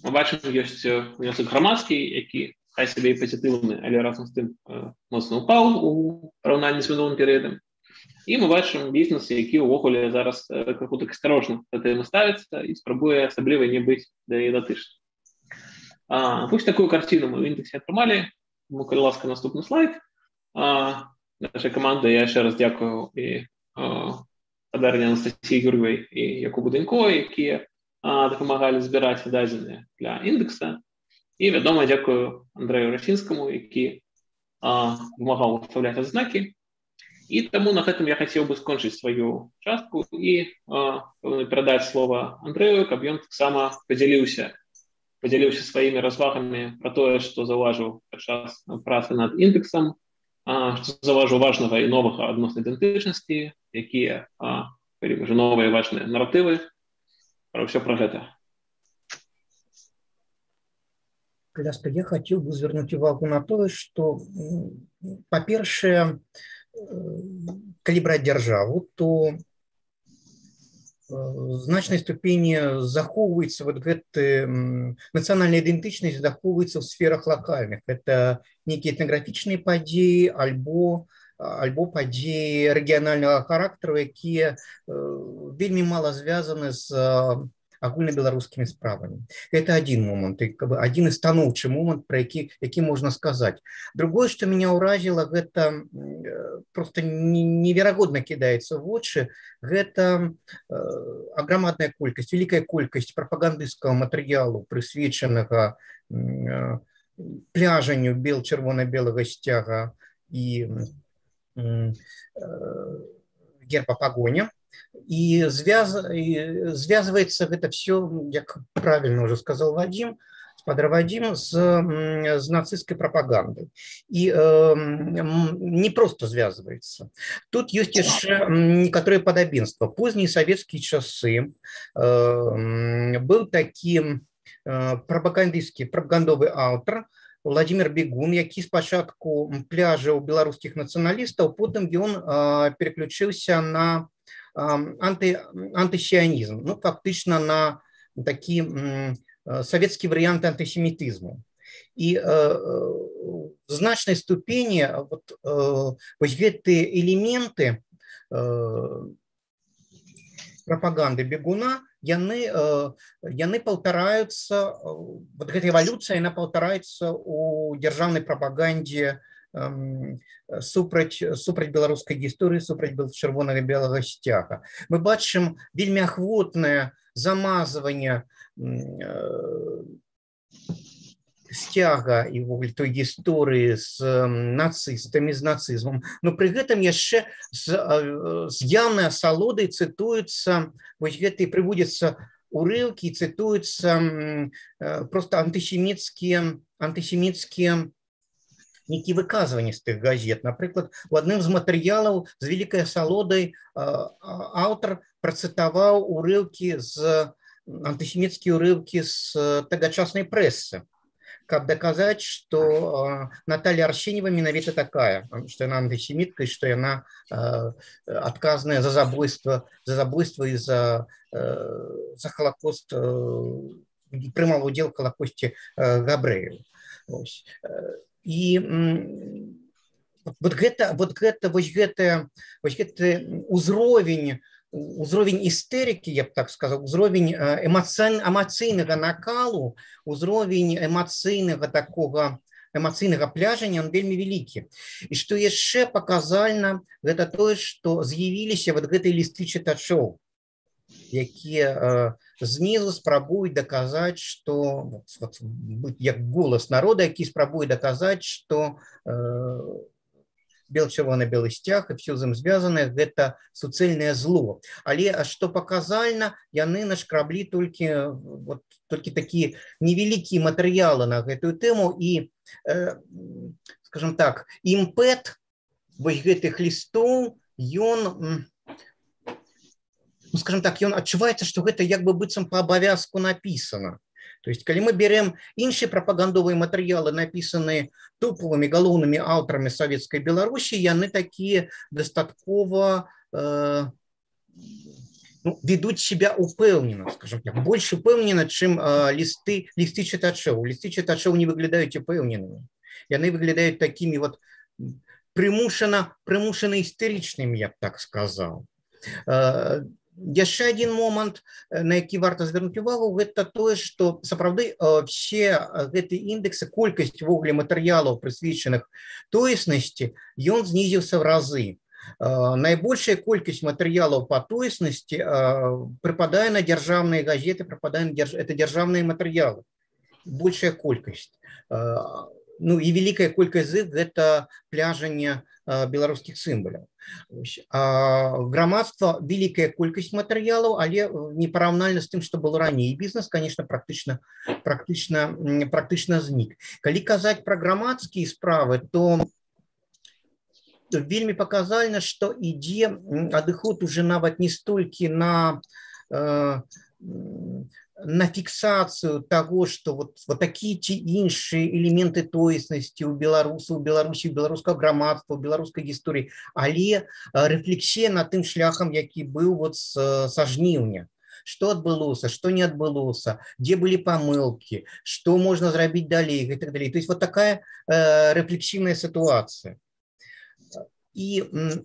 Мы бачым, ёсць унёсак грамадскі, які хай сабе і пазітыўны, але разам з тым моцна ўпаў у параўнанні з мінулым перыядам. І мы бачым бізнес, які ўвогуле зараз крыху так асцярожна да тэмы ставіцца і спрабуе асабліва не быць да яе датычны. Вось такую карціну мы ў індексе атрымалі. Калі ласка, наступны слайд. Нашай каманды я яшчэ раз дзякую і падарні Анастасіі Юр'евай і Якубу Данько, якія дапамагалі збіраць дадзеныя для індекса. І, вядома, дзякую Андрэю Расінскаму, які дапамагаў устаўляць адзнакі. І таму на гэтым я хацеў бы скончыць сваю частку і перадаць слова Андрэю, каб ён таксама падзяліўся сваімі развагамі пра тое, што заўважыў падчас працы над індексам, што заўважыў важнага і новага адносна ідэнтычнасці, якія ўжо новыя важныя наратывы, пра ўсё пра гэта. Коляска, я хотел бы звярнуць увагу на то, что, па-першае, калі браць дзяржаву, то значнай ступені захоўваецца вот гэты нацыянальная ідэнтычнасць захоўваецца ў сферах лакальных. Это нейкія этнаграфічныя падзеі альбо падзеі рэгіянальнага характару, якія вельмі мала звязаны з агульнабеларускімі справамі. Это один момент, один из станоўчы момент, про які можна сказаць. Другое, что меня ўразіла, гэта просто неверагодна кідаецца в вочы, гэта аграмадная колькасць, вялікая колькасць прапагандысцкага матэрыялу, прысвечанага пляжанню чырвона-белага сцяга і герба пагоня. И связывается это все, как правильно уже сказал Вадим, с нацистской пропагандой. И не просто связывается. Тут есть еще некоторые подобенства. Поздние советские часы был таким пропагандовый автор Владимир Бегун, які спачатку пляжаў беларускіх нацыяналістаў, потым ён переключился на антисионизм, ну, фактично на такі советский вариант антисемитизму. И в значной ступени гэтыя элементы пропаганды Бегуна, яны паўтараюцца, вот гэта эволюция, она паўтараецца у дзяржаўнай прапагандзе супраць беларускай гісторыі, супраць чырвонага белага сцяга. Мы бачым вельмі ахвотнае замазванне сцяга і той гісторыі з нацыстамі, з нацызмам. Но пры гэтым яшчэ з яўнай асалодай цытуюцца, вось гэты прыводзяцца урыўкі, цытуюцца просто антысеміцкія некие выказывания з тых газет. Напрыклад, у адным з матэрыялаў з вялікай асалодай аўтар працытаваў антысеміцкія ўрыўкі з тагачаснай прэсы, каб доказать, что Наталья Арсеньева менавіта такая, что она антисемитка, и что она отказная за забойство и за Холокост, прымала удзел в Холокосте габрэяў. И вот гэты ўзровень істэрыкі, я б так сказаў, ўзровень эмацыйнага накалу, ўзровень эмацыйнага пляжання, он вельмі вялікі. І што яшчэ паказальна, гэта тое, што з'явіліся вот гэтыя лісты чытачоў, якія знизу спрабуюць даказаць, што як голас народа, які спрабуе даказаць, што чырвона-белы сцяг і все з ім звязанае гэта суцэльнае зло. Але што паказальна, яны нашкраблі толькі такія невялікія матэрыялы на гэтую тэму, і, скажем так, імпэт вось гэтых лістоў, ён, скажем так, ён адчуваецца, што гэта як бы быццам па абавязку напісана. То То есть, когда мы берем іншыя прапагандовыя матэрыялы, напісаныя топовымі галоўнымі аўтарамі савецкай Беларусі, яны такія дастаткова ведуць себя упэўнена, скажем так, больш упэўнена, чым лісты чытачоў. Лісты чытачоў не выглядаюць упэўненымі. Яны выглядаюць такімі вот прымушана істэрычнымі, я б так сказаў. Яшчэ один момант, на які варта звярнуць увагу, гэта тое, што сапраўды все гэтыя індэксы, колькасць увогуле матэрыялаў, прысвечаных тоеснасці, ён знізіўся в разы. Найбольшая колькасць матэрыялаў па тоеснасці прыпадае на дзяржаўныя газеты, это дзяржаўныя матэрыялы. Большая колькасць. Ну і вялікая колькасць з іх гэта пляжанне беларускіх сімваляў. Грамадства вялікая колькасць матэрыялаў, але не параўнальна з тым, што было раней. Бізнес, конечно, практычна знік. Калі казаць пра грамадскія справы, то вельмі паказальна, што ідзе адыход уже нават не столькі на фіксацыю таго, што вот такія ці іншыя элементы тоеснасці ў Беларусі, беларускага грамадства, беларускай гісторыі, але рэфлексія над тым шляхам, які быў вот са жніўня. Што адбылося, што не адбылося, дзе былі памылкі, што можна зрабіць далей і так далей. То есть вот такая рэфлексіўная сітуацыя. І в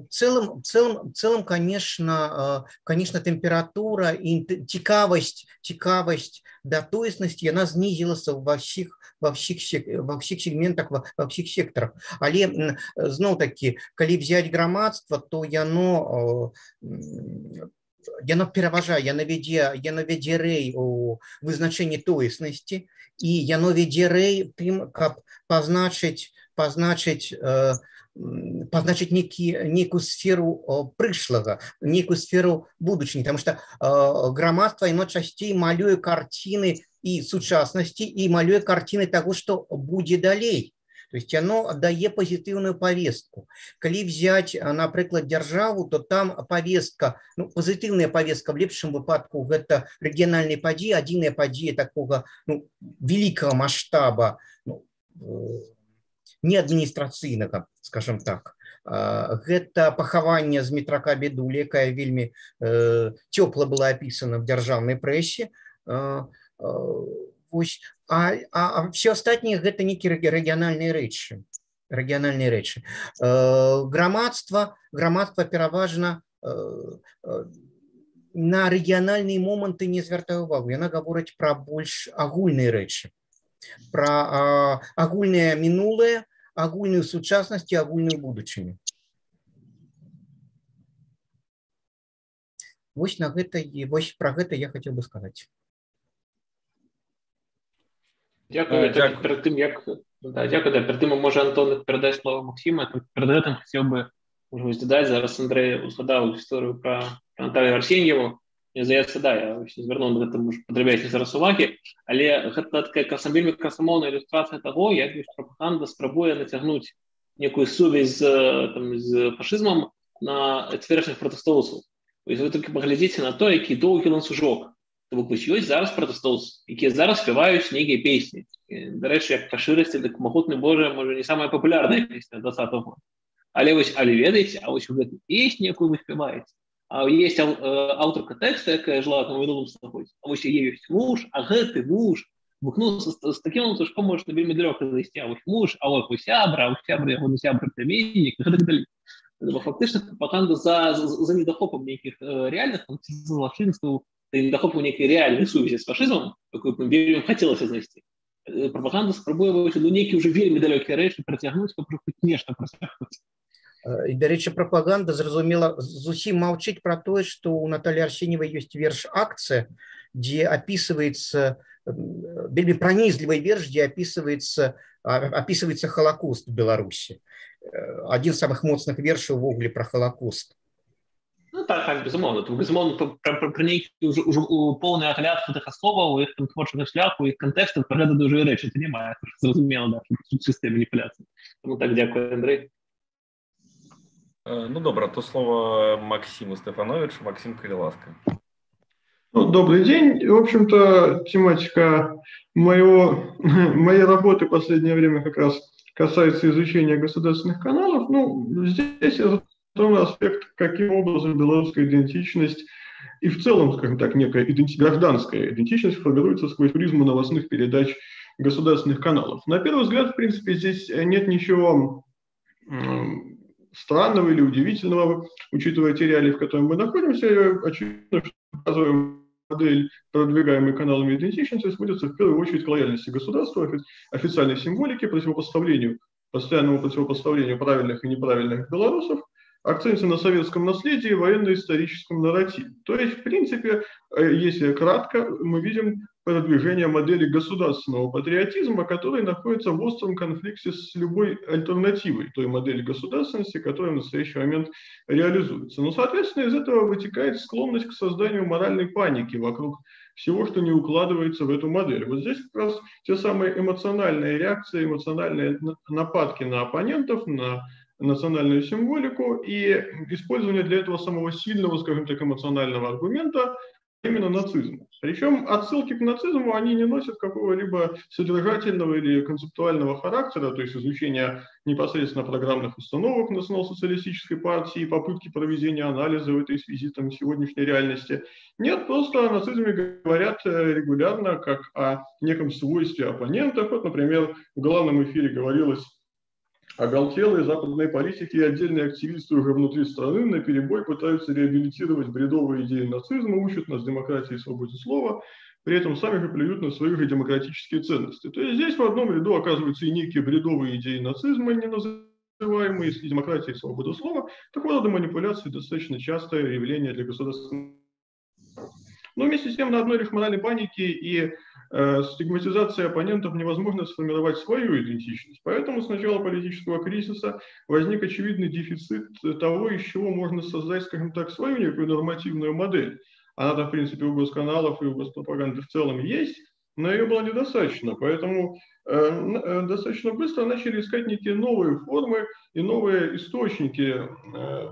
целом, конечно, температура и цікавасць да тоеснасці, яна знізілася ва ўсіх сегментах, ва ўсіх сектарах. Але зноў-такі, калі взять грамадства, то яно пераважае, яно вядзе рэй у вызначэнні тоеснасці, і яно вядзе рэй тым, каб пазначыць некую сферу прышлага, некую сферу будучыні, потому что грамадства яно часцей малюе карціны і сучаснасці і малюе карціны таго, што будзе далей. То есть оно дае пазітыўную повестку. Калі взять, напрыклад, дзяржаву, то там повестка, пазітыўная повестка в лепшым выпадку гэта рэгіянальныя падзеі, адзіная падзея такога великого масштаба, не адміністрацыйнага, скажем так. Гэта пахаванне Змітрака Бедулі, якая вельмі цёпла была апісана в дзяржаўнай прэсе. А все астатнія гэта нейкія рэгіянальныя рэчы. Грамадства пераважна на рэгіянальныя моманты не звяртае ўвагу. Яна гаворыць пра больш агульныя рэчы, пра агульнае мінулае, агульную сучаснасць і агульную будучыню. Вось пра гэта я хацеў бы сказаць. Дякую. Перед тим, може, Антон передай слово Максиму, перед этим хотів би додати, зараз Андрей згадав історію про Наталію Арсеньєву. Мені здається, я звернув на це, може, подрібляючи зараз уваги, але це така вельми красомовна ілюстрація того, як пропаганда спробує натягнути некую сувязь з фашизмом на теперішніх протестовців. Ви тільки поглядіться на те, який довгий ланцюжок. Тобто, ось зараз протестовці, які зараз співають нейкі пісні. До речі, як по ширості, так «Могутний Боже», може, не самая популярна пісня 20-го року. Але ведаєте, а ось у гэтій пісні, яку ви співаєте, а є авторка тексту, яка жила там у минулому столітті, а ось є муж, а гэты муж, з таким ланцюжком можна вельми далеко зайти, а ось муж, а ось сябра, а ось сябра, його сябра племінник, і так далі. Фактично, пропаганда за недохопом нейких реальних, за злочинству, та недохопу некой реальной сувязі з фашизмом, яку б вельми хотілося знайти. Пропаганда спробує нейкі вже вельми далекі речі притягнути, каб хоч нешта просягнути. І, до речі, пропаганда, зразумела, зусім маўчыць пра тое, што у Натальи Арсеньевой ёсць верш «Акцыя», дзе описывается, вельмі пранізлівы верш, дзе описывается Холокост в Беларуси. Один з самых моцных вершаў увогуле пра Холокост. Ну так, безумовно. Безумовно, про нейкі уже повний огляд тих асобаў, їх там творчого шляху, їх контексту, перегляду дуже речі, це немає. Зрозуміло, да, що чисті маніпуляції. Тому так, дякую, Андрій. Ну, добре, то слово Максиму Стефановичу. Максим, коли ласка. Добрый день. В общем-то, тематика моей работы в последнее время как раз касается изучения государственных каналов. Здесь я затрону аспект, каким образом белорусская идентичность и в целом, скажем так, некая гражданская идентичность формируется сквозь призму новостных передач государственных каналов. На первый взгляд, в принципе, здесь нет ничего странного или удивительного, учитывая те реалии, в которых мы находимся. Очевидно, что показываем модель, продвигаемой каналами идентичности, сводится в первую очередь к лояльности государства, официальной символике, постоянному противопоставлению правильных и неправильных белорусов, акценте на советском наследии и военно-историческом нарративе. То есть, в принципе, если кратко, мы видим продвижение модели государственного патриотизма, который находится в остром конфликте с любой альтернативой той модели государственности, которая в настоящий момент реализуется. Но, соответственно, из этого вытекает склонность к созданию моральной паники вокруг всего, что не укладывается в эту модель. Вот здесь как раз те самые эмоциональные реакции, эмоциональные нападки на оппонентов, на национальную символику и использование для этого самого сильного, скажем так, эмоционального аргумента, именно нацизма. Причем отсылки к нацизму, они не носят какого-либо содержательного или концептуального характера, то есть изучения непосредственно программных установок национал-социалистической партии, попытки проведения анализа в этой связи там, сегодняшней реальности. Нет, просто о нацизме говорят регулярно, как о неком свойстве оппонентов. Вот, например, в главном эфире говорилось: оголтелые западные политики и отдельные активисты уже внутри страны наперебой пытаются реабилитировать бредовые идеи нацизма, учат нас демократии и свободе слова, при этом сами же плюют на свои же демократические ценности. То есть здесь в одном ряду оказываются и некие бредовые идеи нацизма, не называемые демократией и свобода слова. Такого рода манипуляции достаточно частое явление для государственного. Но вместе с тем на одной лишь моральной панике и стигматизации оппонентов невозможно сформировать свою идентичность. Поэтому с начала политического кризиса возник очевидный дефицит того, из чего можно создать, скажем так, свою некую нормативную модель. Она-то, в принципе, у госканалов и у госпропаганды в целом есть, но ее было недостаточно. Поэтому достаточно быстро начали искать некие новые формы и новые источники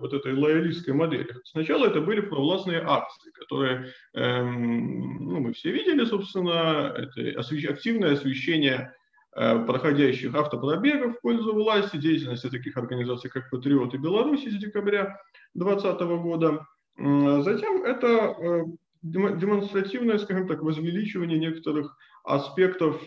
вот этой лоялистской модели. Сначала это были провластные акции, которые мы все видели, собственно, это активное освещение проходящих автопробегов в пользу власти, деятельности таких организаций, как «Патриоты Беларуси» с декабря 2020 года. Затем это демонстративное, скажем так, возвеличивание некоторых аспектов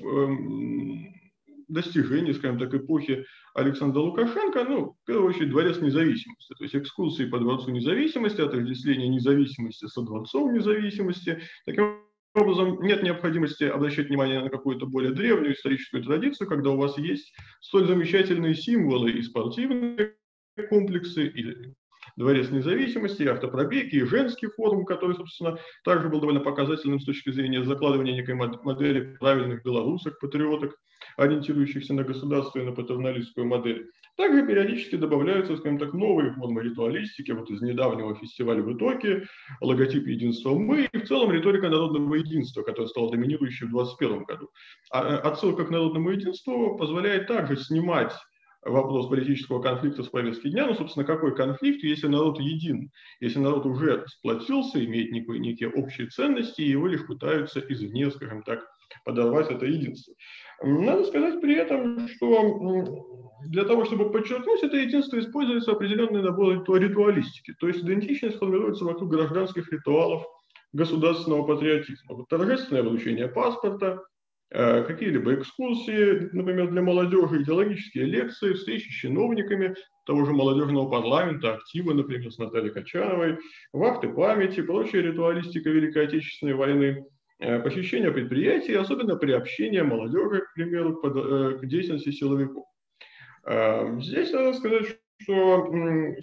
достижений, скажем так, эпохи Александра Лукашенко, в первую очередь, Дворец независимости, то есть экскурсии по Дворцу независимости, отождествление независимости со Дворцом независимости. Таким образом, нет необходимости обращать внимание на какую-то более древнюю историческую традицию, когда у вас есть столь замечательные символы и спортивные комплексы, и Дворец независимости, и автопробеги, и женский форум, который, собственно, также был довольно показательным с точки зрения закладывания некой модели правильных белорусок, патриоток, ориентирующихся на государство и на патерналистскую модель. Также периодически добавляются, скажем так, новые формы ритуалистики, вот из недавнего фестиваля в Итоке, логотип единства «Мы», и в целом риторика народного единства, которая стала доминирующей в 2021 году. Отсылка к народному единству позволяет также снимать вопрос политического конфликта с повестки дня. Собственно, какой конфликт, если народ един, если народ уже сплотился, имеет некие общие ценности, и его лишь пытаются извне, скажем так, подорвать это единство. Надо сказать при этом, что для того, чтобы подчеркнуть это единство, используется определенный набор ритуалистики. То есть идентичность формируется вокруг гражданских ритуалов государственного патриотизма. Вот торжественное вручение паспорта, какие-либо экскурсии, например, для молодежи, идеологические лекции, встречи с чиновниками того же молодежного парламента, актива, например, с Натальей Качановой, вахты памяти, прочая ритуалистика Великой Отечественной войны, посещение предприятий, особенно приобщение молодежи, к примеру, к деятельности силовиков. Здесь надо сказать, что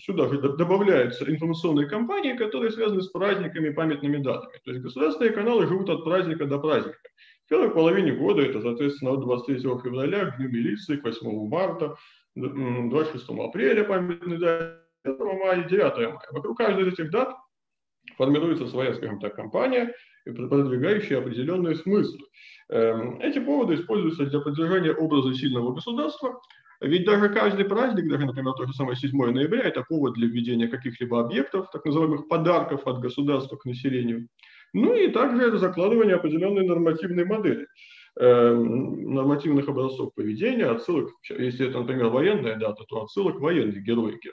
сюда же добавляются информационные кампании, которые связаны с праздниками, памятными датами. То есть государственные каналы живут от праздника до праздника. В первой половине года это, соответственно, от 23 февраля к Дню милиции, к 8 марта, 26 апреля памятный дат, 5 мая, 9 мая. Вокруг каждой из этих дат формируется своя, скажем так, кампания, продвигающая определенные смыслы. Эти поводы используются для поддержания образа сильного государства. Ведь даже каждый праздник, даже, например, то же самое 7 ноября, это повод для введения каких-либо объектов, так называемых подарков от государства к населению. Ну и также это закладывание определенной нормативной модели, нормативных образцов поведения, отсылок, если это, например, военная дата, то отсылок к военной героике.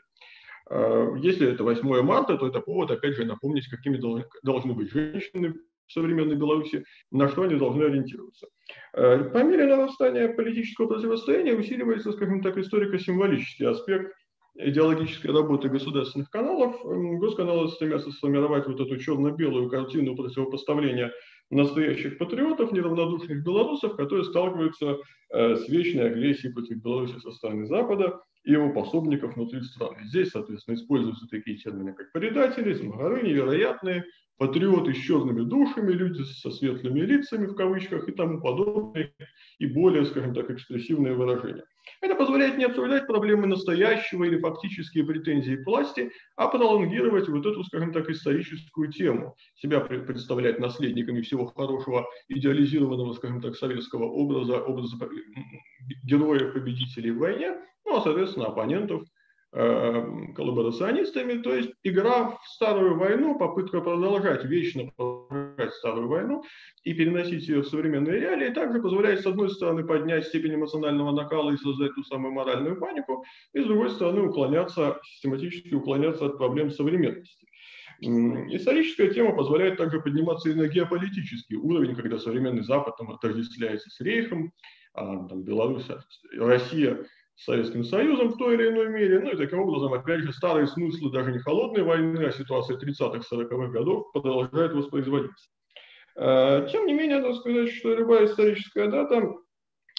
Если это 8 марта, то это повод, опять же, напомнить, какими должны быть женщины в современной Беларуси, на что они должны ориентироваться. По мере нарастания политического противостояния усиливается, скажем так, историко-символический аспект идеологической работы государственных каналов. Госканалы стремятся сформировать вот эту черно-белую картину противопоставления настоящих патриотов, неравнодушных белорусов, которые сталкиваются с вечной агрессией против Беларуси со стороны Запада и его пособников внутри страны. Здесь, соответственно, используются такие термины, как предатели, змагары, невероятные, патриоты с черными душами, люди со светлыми лицами, в кавычках, и тому подобное, и более, скажем так, экспрессивные выражения. Это позволяет не обсуждать проблемы настоящего или фактические претензии к власти, а пролонгировать вот эту, скажем так, историческую тему, себя представлять наследниками всего хорошего, идеализированного, скажем так, советского образа героев-победителей в войне, ну, а, соответственно, оппонентов коллаборационистами, то есть игра в старую войну, попытка продолжать, вечно продолжать старую войну и переносить ее в современные реалии, также позволяет, с одной стороны, поднять степень эмоционального накала и создать ту самую моральную панику, и, с другой стороны, систематически уклоняться от проблем современности. Историческая тема позволяет также подниматься и на геополитический уровень, когда современный Запад там отождествляется с Рейхом, там, Беларусь, Россия с Советским Союзом в той или иной мере. Ну и таким образом, опять же, старые смыслы даже не холодной войны, а ситуации 30-40-х годов продолжают воспроизводиться. Тем не менее, надо сказать, что любая историческая дата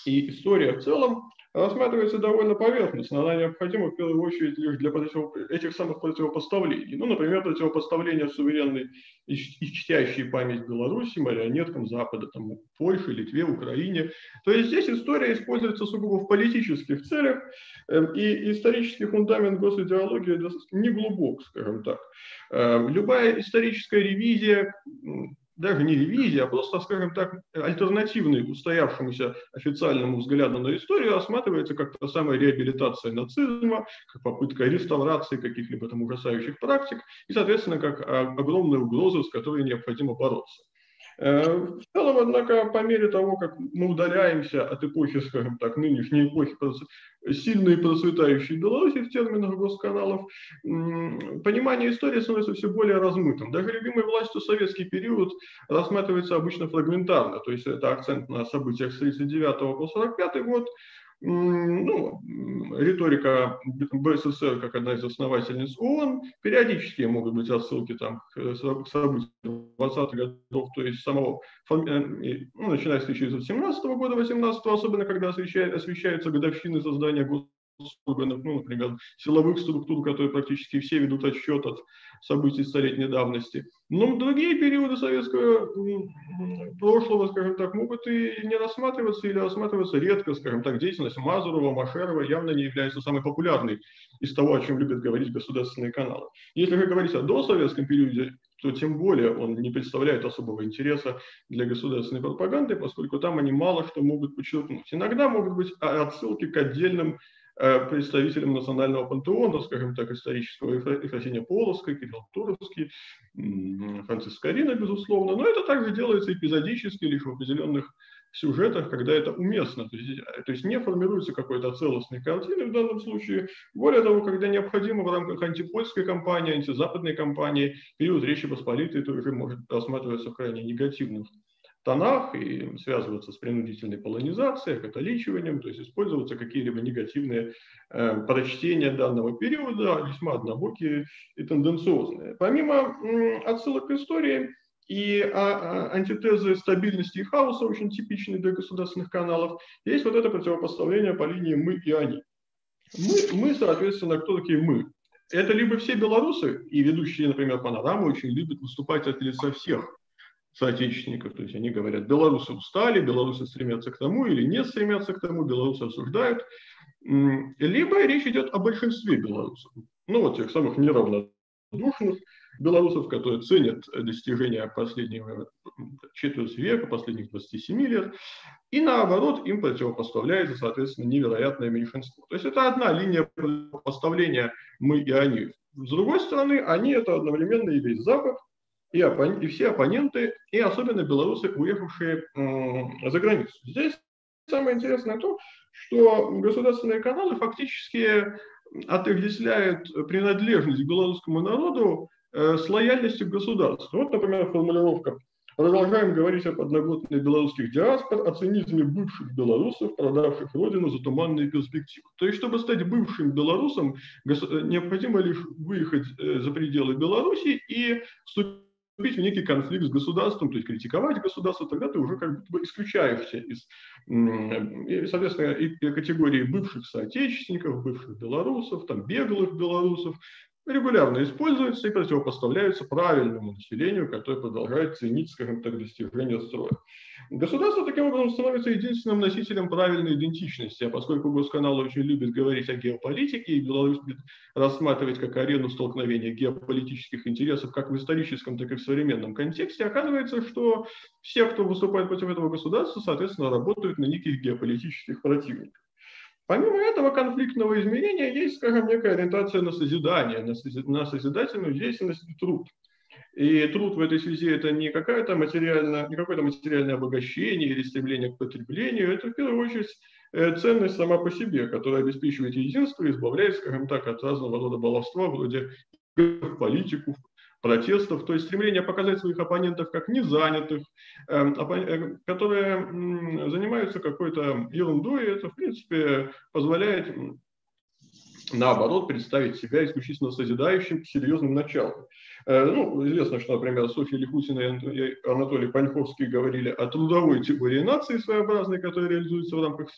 и история в целом рассматривается довольно поверхностно. Она необходима в первую очередь лишь для этих самых противопоставлений. Ну, например, противопоставление суверенной и чтящей память Беларуси, марионеткам Запада, там, Польше, Литве, Украине. То есть здесь история используется сугубо в политических целях, и исторический фундамент госидеологии не глубок, скажем так. Любая историческая ревизия, даже не ревизия, а просто, скажем так, альтернативный устоявшемуся официальному взгляду на историю рассматривается как та самая реабилитация нацизма, как попытка реставрации каких-либо там ужасающих практик и, соответственно, как огромная угроза, с которой необходимо бороться. В целом, однако, по мере того, как мы удаляемся от эпохи, скажем так, нынешней эпохи сильной и процветающей Беларуси в терминах госканалов, понимание истории становится все более размытым. Даже любимой властью советский период рассматривается обычно фрагментарно, то есть это акцент на событиях с 1939 по 1945 год, ну, риторика БССР как одна из основательниц ООН, периодически могут быть отсылки там, к событиям 20-х годов, то есть самого, ну, начиная с 1917 года, 18-го, особенно когда освещаются годовщины создания госорганов, ну, например, силовых структур, которые практически все ведут отсчет от событий столетней давности. Но другие периоды советского прошлого, скажем так, могут и не рассматриваться или рассматриваться редко, скажем так, деятельность Мазурова, Машерова явно не является самой популярной из того, о чем любят говорить государственные каналы. Если же говорить о досоветском периоде, то тем более он не представляет особого интереса для государственной пропаганды, поскольку там они мало что могут подчеркнуть. Иногда могут быть отсылки к отдельным представителям национального пантеона, скажем так, исторического, Ефросинья Полоцкая, Кирилл Туровский, Франциск Скорина, безусловно, но это также делается эпизодически, лишь в определенных сюжетах, когда это уместно, то есть не формируется какой-то целостной картины в данном случае. Более того, когда необходимо в рамках антипольской кампании, антизападной кампании, период Речи Посполитой тоже может рассматриваться в крайне негативных тонах и связываться с принудительной полонизацией, католичиванием, то есть использоваться какие-либо негативные прочтения данного периода, весьма однобокие и тенденциозные. Помимо отсылок к истории и антитезы стабильности и хаоса, очень типичные для государственных каналов, есть вот это противопоставление по линии «мы» и «они». Мы, соответственно, кто такие «мы»? Это либо все белорусы, и ведущие, например, «Панораму» очень любят выступать от лица всех соотечественников, то есть они говорят, белорусы устали, белорусы стремятся к тому или не стремятся к тому, белорусы осуждают. Либо речь идет о большинстве белорусов, ну вот тех самых неравнодушных белорусов, которые ценят достижения последнего четверти века, последних 27 лет, и наоборот им противопоставляется, соответственно, невероятное меньшинство. То есть это одна линия противопоставления «мы» и «они». С другой стороны, «они» — это одновременно и весь Запад, и все оппоненты, и особенно белорусы, уехавшие за границу. Здесь самое интересное то, что государственные каналы фактически отождествляют принадлежность к белорусскому народу с лояльностью к государству. Вот, например, формулировка: продолжаем говорить об одногодных белорусских диаспор, о цинизме бывших белорусов, продавших родину за туманные перспективы. То есть, чтобы стать бывшим белорусом, необходимо лишь выехать за пределы Беларуси и вступить в некий конфликт с государством, то есть критиковать государство, тогда ты уже как будто бы исключаешься из, соответственно, и категории бывших соотечественников, бывших белорусов, там, беглых белорусов, регулярно используются и противопоставляются правильному населению, которое продолжает ценить, скажем так, достижения строя. Государство таким образом становится единственным носителем правильной идентичности, а поскольку госканалы очень любят говорить о геополитике, и Беларусь будет рассматривать как арену столкновения геополитических интересов как в историческом, так и в современном контексте, оказывается, что все, кто выступает против этого государства, соответственно, работают на неких геополитических противников. Помимо этого конфликтного измерения есть, скажем, некая ориентация на созидание, на созидательную деятельность и труд. И труд в этой связи это не какое-то материальное обогащение или стремление к потреблению, это в первую очередь ценность сама по себе, которая обеспечивает единство и избавляет, скажем так, от разного рода баловства, вроде политиков, протестов, то есть стремление показать своих оппонентов как незанятых, которые занимаются какой-то ерундой, и это, в принципе, позволяет, наоборот, представить себя исключительно созидающим, серьезным началом. Ну, известно, что, например, Софья Лихутина и Анатолий Паньковский говорили о трудовой теории нации своеобразной, которая реализуется в рамках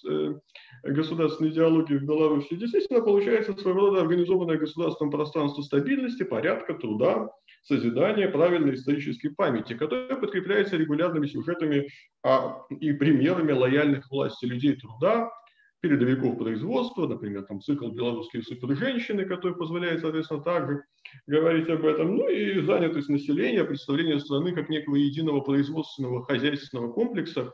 государственной идеологии в Беларуси. Действительно, получается своего рода организованное государством пространство стабильности, порядка, труда, созидания, правильной исторической памяти, которая подкрепляется регулярными сюжетами и примерами лояльных власти людей труда, передовиков производства, например, там цикл «Белорусские суперженщины», который позволяет, соответственно, также говорить об этом, ну и занятость населения, представление страны как некого единого производственного хозяйственного комплекса,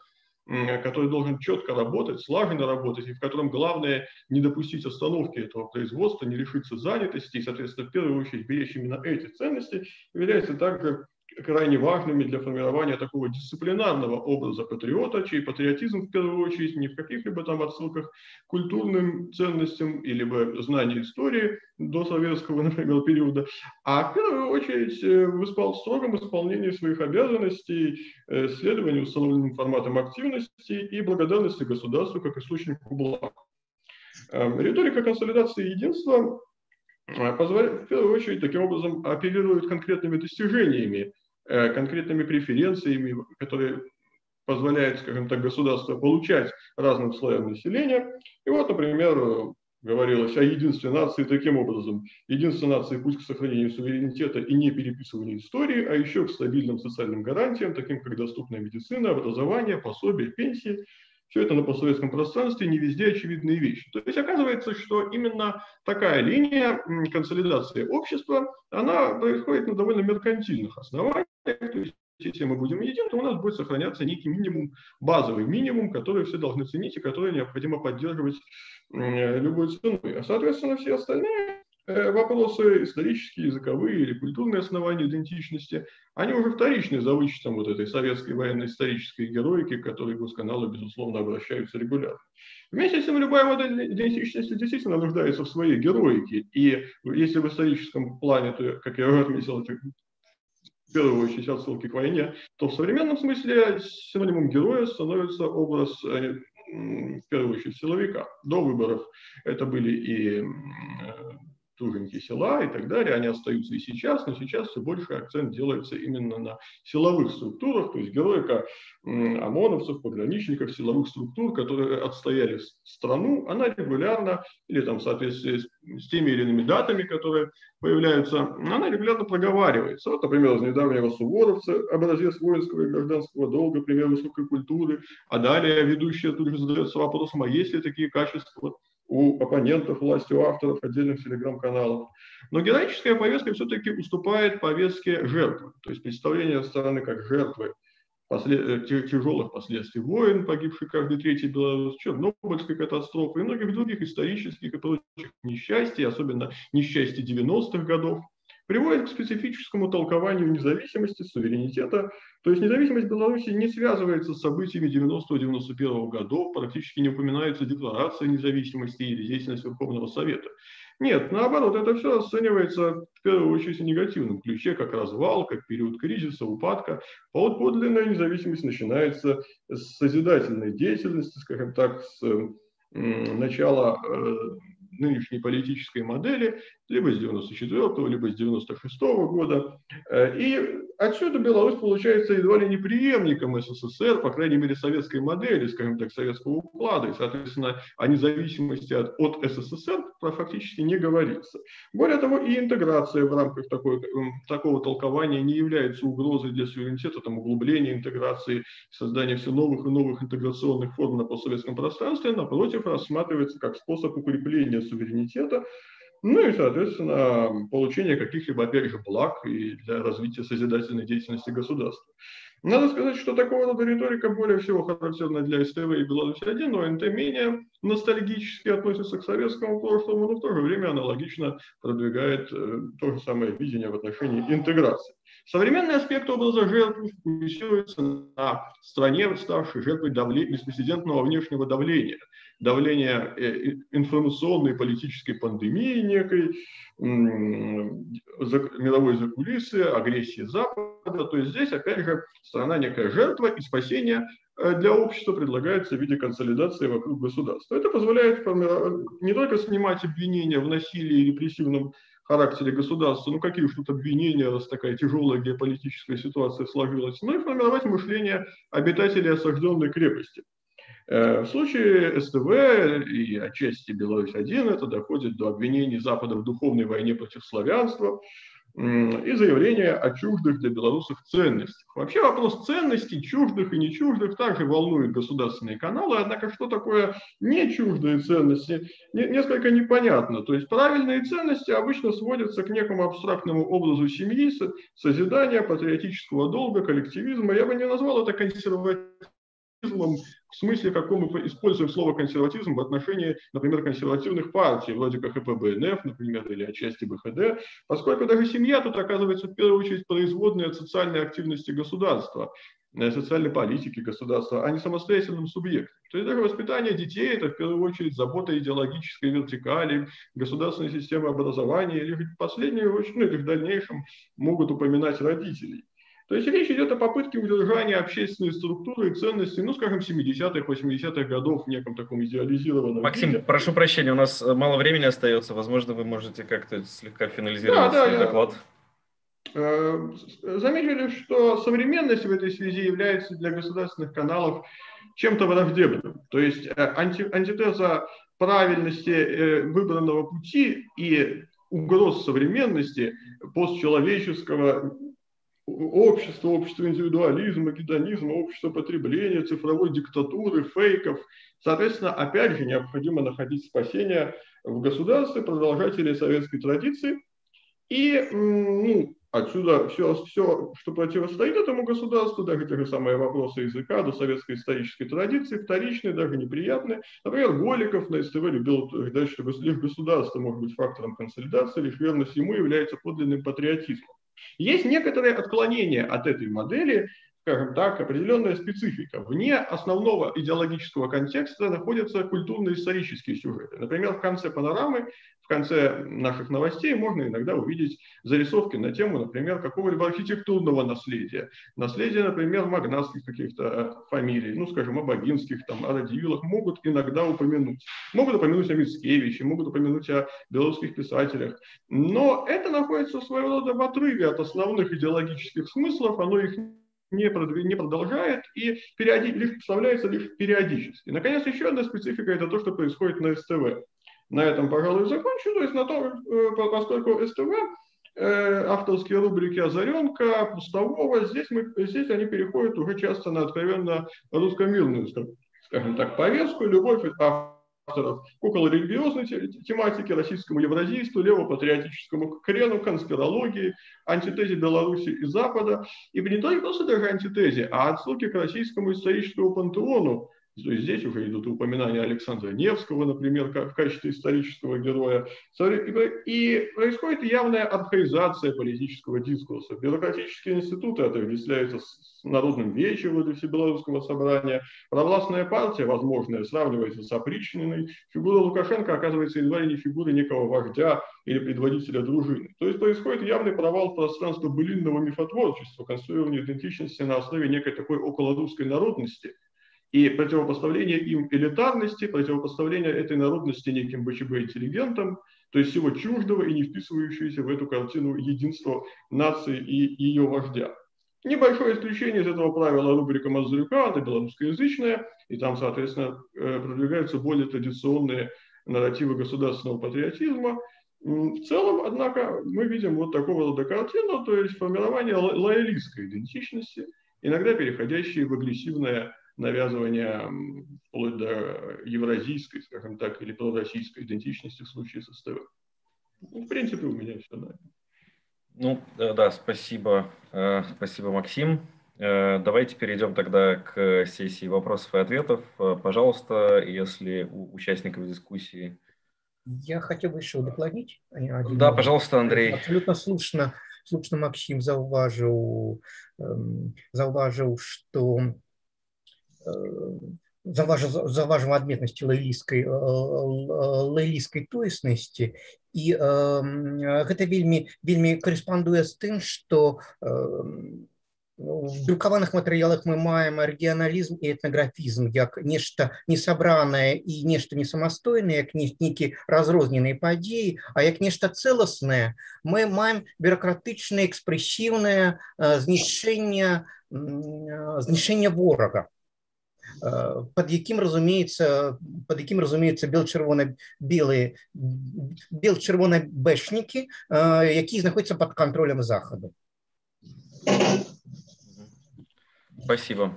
который должен четко работать, слаженно работать, и в котором главное не допустить остановки этого производства, не лишиться занятости, и, соответственно, в первую очередь беречь именно эти ценности, является также крайне важными для формирования такого дисциплинарного образа патриота, чей патриотизм в первую очередь не в каких-либо там отсылках к культурным ценностям или знанию истории до советского, например, периода, а в первую очередь в строгом исполнении своих обязанностей, следованию установленным форматам активности и благодарности государству как источнику благ. Риторика консолидации единства позволяет, в первую очередь, таким образом оперирует конкретными достижениями, конкретными преференциями, которые позволяют, скажем так, государству получать разным слоям населения. И вот, например, говорилось о единстве нации таким образом. Единство нации путь к сохранению суверенитета и не переписыванию истории, а еще к стабильным социальным гарантиям, таким как доступная медицина, образование, пособие, пенсии. Все это на постсоветском пространстве, не везде очевидные вещи. То есть оказывается, что именно такая линия консолидации общества, она происходит на довольно меркантильных основаниях. То есть если мы будем едины, то у нас будет сохраняться некий минимум, базовый минимум, который все должны ценить и который необходимо поддерживать любой ценой. А соответственно все остальные вопросы исторические, языковые или культурные основания идентичности, они уже вторичны за вычетом вот этой советской военно-исторической героики, к которой госканалы, безусловно, обращаются регулярно. Вместе с тем, любая модель идентичности действительно нуждается в своей героике. И если в историческом плане, то, как я уже отметил, это в первую очередь отсылки к войне, то в современном смысле синонимом героя становится образ, в первую очередь, силовика. До выборов это были и труженики села и так далее, они остаются и сейчас, но сейчас все больше акцент делается именно на силовых структурах, то есть героика ОМОНовцев, пограничников, силовых структур, которые отстояли страну, она регулярно, или там в соответствии с теми или иными датами, которые появляются, она регулярно проговаривается. Вот, например, из недавнего суворовца, образец воинского и гражданского долга, пример высокой культуры, а далее ведущая тут же задается вопросом, а есть ли такие качества у оппонентов власти, у авторов отдельных телеграм-каналов. Но героическая повестка все-таки уступает повестке жертвы. То есть представление стороны как жертвы тяжелых последствий войн, погибших каждый третий белорус, Чернобыльской катастрофы и многих других исторических и прочих несчастий, особенно несчастья 90-х годов, приводит к специфическому толкованию независимости, суверенитета. То есть независимость Беларуси не связывается с событиями 90-91 годов, практически не упоминается декларация независимости или деятельность Верховного Совета. Нет, наоборот, это все оценивается в первую очередь в негативном ключе, как развал, как период кризиса, упадка. Подлинная независимость начинается с созидательной деятельности, скажем так, с начала нынешней политической модели, либо с 94-го, либо с 96-го года. И отсюда Беларусь получается едва ли не преемником СССР, по крайней мере, советской модели, скажем так, советского уклада. И, соответственно, о независимости от СССР фактически не говорится. Более того, и интеграция в рамках такого толкования не является угрозой для суверенитета, там, углубление интеграции, создание все новых и новых интеграционных форм на постсоветском пространстве, напротив, рассматривается как способ укрепления суверенитета, ну и, соответственно, получение каких-либо, опять же, благ и для развития созидательной деятельности государства. Надо сказать, что такого рода риторика более всего характерна для СТВ и Беларусь-1, но НТ менее ностальгически относится к советскому прошлому, но в то же время аналогично продвигает то же самое видение в отношении интеграции. Современный аспект образа жертвы фокусируется на стране, ставшей жертвой беспрецедентного внешнего давления информационной и политической пандемии некой, мировой закулисы, агрессии Запада. То есть здесь, опять же, страна некая жертва, и спасение для общества предлагается в виде консолидации вокруг государства. Это позволяет не только снимать обвинения в насилии и репрессивном характере государства, ну какие уж тут обвинения, раз такая тяжелая геополитическая ситуация сложилась, но и формировать мышление обитателей осажденной крепости. В случае СТВ и отчасти Беларусь-1 это доходит до обвинений Запада в духовной войне против славянства и заявления о чуждых для белорусов ценностях. Вообще вопрос ценностей, чуждых и не чуждых, также волнует государственные каналы, однако что такое не чуждые ценности, несколько непонятно. То есть правильные ценности обычно сводятся к некому абстрактному образу семьи, созидания, патриотического долга, коллективизма. Я бы не назвал это консервативизмом, в смысле, каком мы используем слово консерватизм в отношении, например, консервативных партий, вроде КХП БНФ, например, или отчасти БХД, поскольку даже семья тут оказывается в первую очередь производной от социальной активности государства, социальной политики государства, а не самостоятельным субъектом. То есть даже воспитание детей – это в первую очередь забота идеологической вертикали, государственной системы образования, или в последнюю очередь, или в дальнейшем могут упоминать родителей. То есть речь идет о попытке удержания общественной структуры и ценностей, ну, скажем, 70-х, 80-х годов в неком таком идеализированном Максим, виде. прошу прощения, у нас мало времени остается. Возможно, вы можете как-то слегка финализировать свой доклад. Заметили, что современность в этой связи является для государственных каналов чем-то враждебным. То есть антитеза правильности выбранного пути и угроз современности, постчеловеческого общества индивидуализма, гедонизма, общества потребления, цифровой диктатуры, фейков. Соответственно, опять же, необходимо находить спасение в государстве, продолжателей советской традиции. И отсюда все, что противостоит этому государству, даже те же самые вопросы языка, до советской исторической традиции, вторичные, даже неприятные. Например, Голиков на СТВ любил утверждать, что лишь государство может быть фактором консолидации, лишь верность ему является подлинным патриотизмом. Есть некоторые отклонения от этой модели, скажем так, определенная специфика. Вне основного идеологического контекста находятся культурно-исторические сюжеты. Например, в конце панорамы, в конце наших новостей можно иногда увидеть зарисовки на тему, например, какого-либо архитектурного наследия. Наследие, например, магнатских каких-то фамилий, ну, скажем, Абагинских, о Радивилах могут иногда упомянуть. Могут упомянуть о Мицкевиче, могут упомянуть о белорусских писателях. Но это находится своего рода в отрыве от основных идеологических смыслов, оно их не продолжает и вставляется лишь периодически. Наконец, еще одна специфика – это то, что происходит на СТВ. На этом, пожалуй, закончу. То есть на том, поскольку СТВ, авторские рубрики «Озаренка», «Пустового», здесь они переходят уже часто на откровенно русскомирную, скажем так, повестку, любовь авторов к околорелигиозной тематике, российскому евразийству, левопатриотическому крену, конспирологии, антитезе Беларуси и Запада. И не только просто даже антитезе, а отсылки к российскому историческому пантеону, То есть здесь уже идут упоминания Александра Невского, например, в качестве исторического героя. И происходит явная архаизация политического дискурса. Бюрократические институты отождествляются с народным вечером для Всебелорусского собрания. Провластная партия, возможно, сравнивается с опричниной. Фигура Лукашенко оказывается едва ли не фигурой некого вождя или предводителя дружины. То есть происходит явный провал пространства былинного мифотворчества, конструирования идентичности на основе некой такой околорусской народности, и противопоставление им элитарности, противопоставление этой народности неким БЧБ-интеллигентам, то есть всего чуждого и не вписывающегося в эту картину единства нации и ее вождя. Небольшое исключение из этого правила рубрика Мазурюка, она белорусскоязычная, и там, соответственно, продвигаются более традиционные нарративы государственного патриотизма. В целом, однако, мы видим вот такого рода картину, то есть формирование лоялистской идентичности, иногда переходящие в агрессивное навязывание вплоть до евразийской, скажем так, или пророссийской идентичности в случае с СТВ. В принципе, у меня все, да. Ну, да, спасибо. Спасибо, Максим. Давайте перейдем тогда к сессии вопросов и ответов. Пожалуйста, если у участников дискуссии... Я хотел бы еще дополнить. Да, пожалуйста, Андрей. Абсолютно слушно Максим заўважыў, что заўважыў адметнасці лаялісцкай тоеснасці, і гэта вельмі карэспандуе з тым, што в друкаваных матэрыялах мы маем рэгіяналізм і этнаграфізм як нешта несабранае і нешта несамастойнае, як нейкі разрозненыя падзеі, а як нешта цэласнае мы маем бюракратычнае экспрэсіўнае знішчэнне ворага, под яким разумеется бел-чырвона-бэшнікі, якія знаходзяцца под контролем Захаду. Спасибо.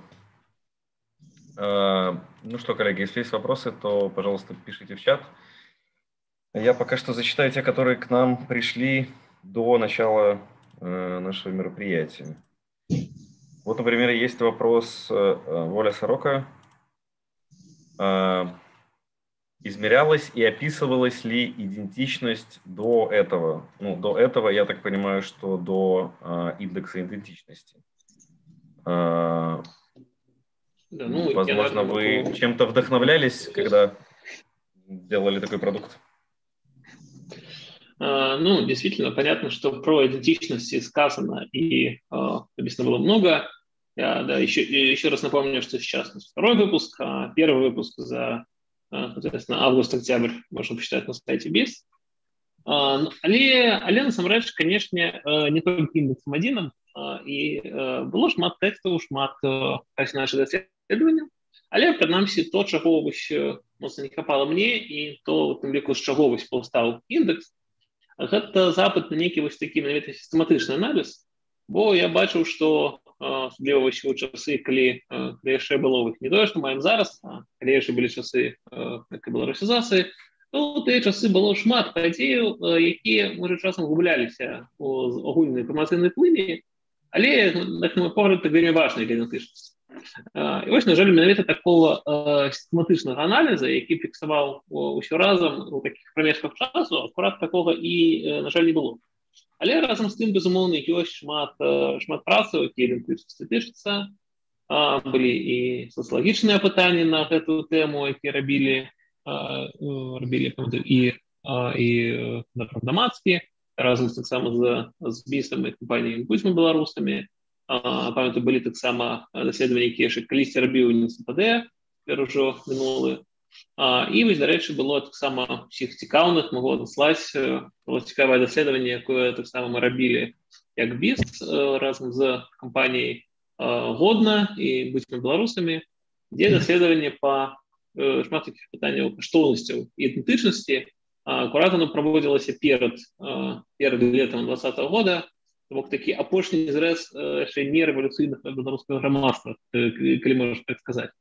Ну что, коллеги, если есть вопросы, то, пожалуйста, пишите в чат. Я пока что зачитаю те, которые к нам пришли до начала нашего мероприятия. Вот, например, есть вопрос Воля Сорока. Измерялась и описывалась ли идентичность до этого? Ну, до этого, я так понимаю, что до индекса идентичности. Да, ну, возможно, вы чем-то вдохновлялись, когда делали такой продукт? Ну, действительно, понятно, что про идентичность сказано и написано было много. Я еще раз напомню, что сейчас второй выпуск, а первый выпуск за, соответственно, август-октябрь можно почитать на сайте BIS. Але насамрэч, конечно, не только индексом адзіным, і было шмат тэкстаў, шмат наших даследаванняў, але прынамсі то, чаго моцна не хапала мне, і то, тым ліку, з чаго паўстаў індекс, гэта запыт на нейкі такі менавіта сістэматычны аналіз, бо я бачыў, што асабліва ў часы, калі яшчэ было не тое, што маем зараз, а калі яшчэ былі часы беларусізацыі, то ў тыя часы было шмат падзеяў, якія, можа, часам губляліся з агульнай інфармацыйнай плыні, але, на мой погляд, это вельмі важная для ідэнтычнасці. І вось, на жаль, менавіта такого сістэматычнага аналіза, які фіксаваў усё разам у такіх прамежках часу, акурат такога і, на жаль, не было. Але разам з тым, безумоўна, ёсць шмат працаў, якія ідэнтычнасці тычацца. Былі і сацыялагічныя пытанні на гэтую тэму, якія рабілі і Грамадскі, разам таксама з BIS і кампаніяй «Будзьмо беларусамі». Памятаю, былі таксама даследаванні, якія яшчэ калісьці рабіў НСПД, цяпер ужо мінулы. І вось, дарэчы, было таксама усіх цікаўных, магу адаслаць, было цікавае даследаванне, якое таксама мы рабілі як BIS разам з кампаніяй «Годна» і «Будзьмо беларусамі», дзе даследаванне па шмат такіх пытанняў каштоўнасцяў і ідэнтычнасці. Акурат оно праводзілася перад летам 2020 года, бок такі апошні зрэз яшчэ не рэвалюцыйных беларускага грамадства, калі можна так сказаць.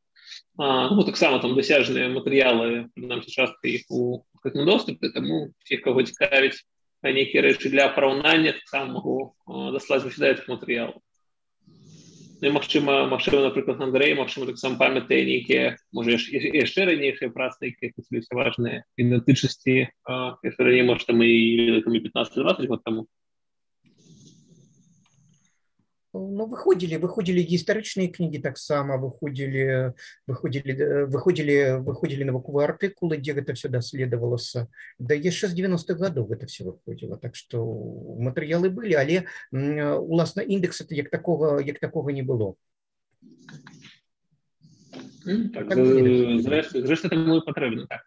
Ну, таксама там дасяжныя матэрыялы, прынамсі, частка іх у адкрытым доступе, таму всіх, каго цікавіць нейкія рэчы для параўнання, таксама магу даслаць сюда гэтых матэрыялаў. магчыма, напрыклад, Андрэй, магчыма, таксама памятае нейкія, можа, яшчэ ранейшыя працы, якія касаліся важныя ідэнтычнасці, яшчэ раней, можа, там і 15-20 год таму. Ну, выходили гістарычныя кнігі таксама, выходили навуковыя артыкулы, дзе гэта все даследавалася. Да яшчэ з 90-х гадоў гэта все выходзіла. Так што матэрыялы былі, але уласна індекса як такога не было. Так, зрэшты, таму і патрэбна, так.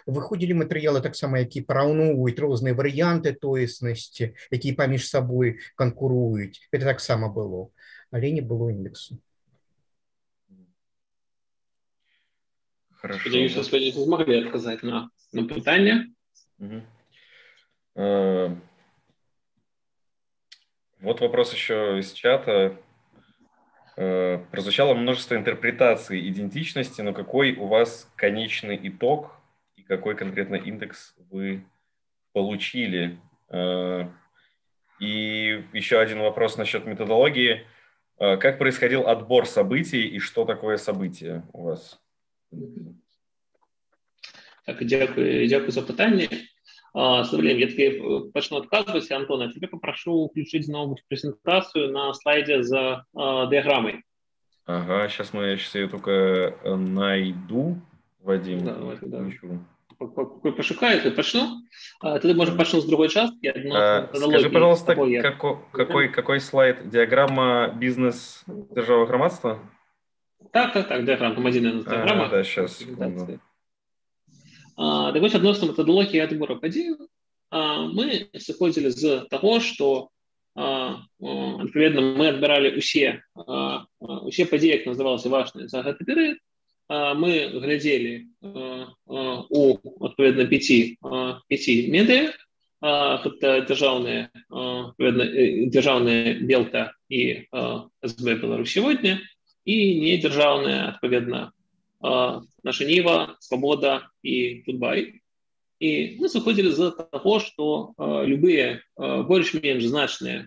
Выходзілі матэрыялы таксама, якія параўноўваюць розныя варыянты тоеснасці, якія паміж сабой канкуруюць. Гэта таксама было, але не было індексу. Спадзяюся, што вы змаглі адказаць на пытанне. Вот вопрос еще из чата. Прозвучало множество интерпретаций идентичности, но какой у вас конечный итог и какой конкретно индекс вы получили? И еще один вопрос насчет методологии. Как происходил отбор событий и что такое событие у вас? Так, дякую за питання. Славлен, я таки почну отказываться. Антон, я тебя попрошу включить снова презентацию на слайде за диаграммой. Ага, сейчас я ее только найду, Вадим. Да. Пошукаю, я почну. Тогда, может, почну с другой части. Скажи, пожалуйста, какой слайд? Диаграмма бизнес державного громадства? Так, диаграмма, диаграмма. Да, сейчас. Так вось, адносна методологіі адбору падзеяў, мы сыходзілі з таго, што адпаведна мы адбіралі усе падзеі, як называлася, важныя за гэты перыяд. Мы глядзелі у адпаведна 5 медыа, гэта дзяржаўныя Белта і СБ Беларусь сегодня, і недзяржаўныя, адпаведна, Наша Нива, Свобода и Тутбай. И мы сыходзілі з таго, што любыя больш-менш значныя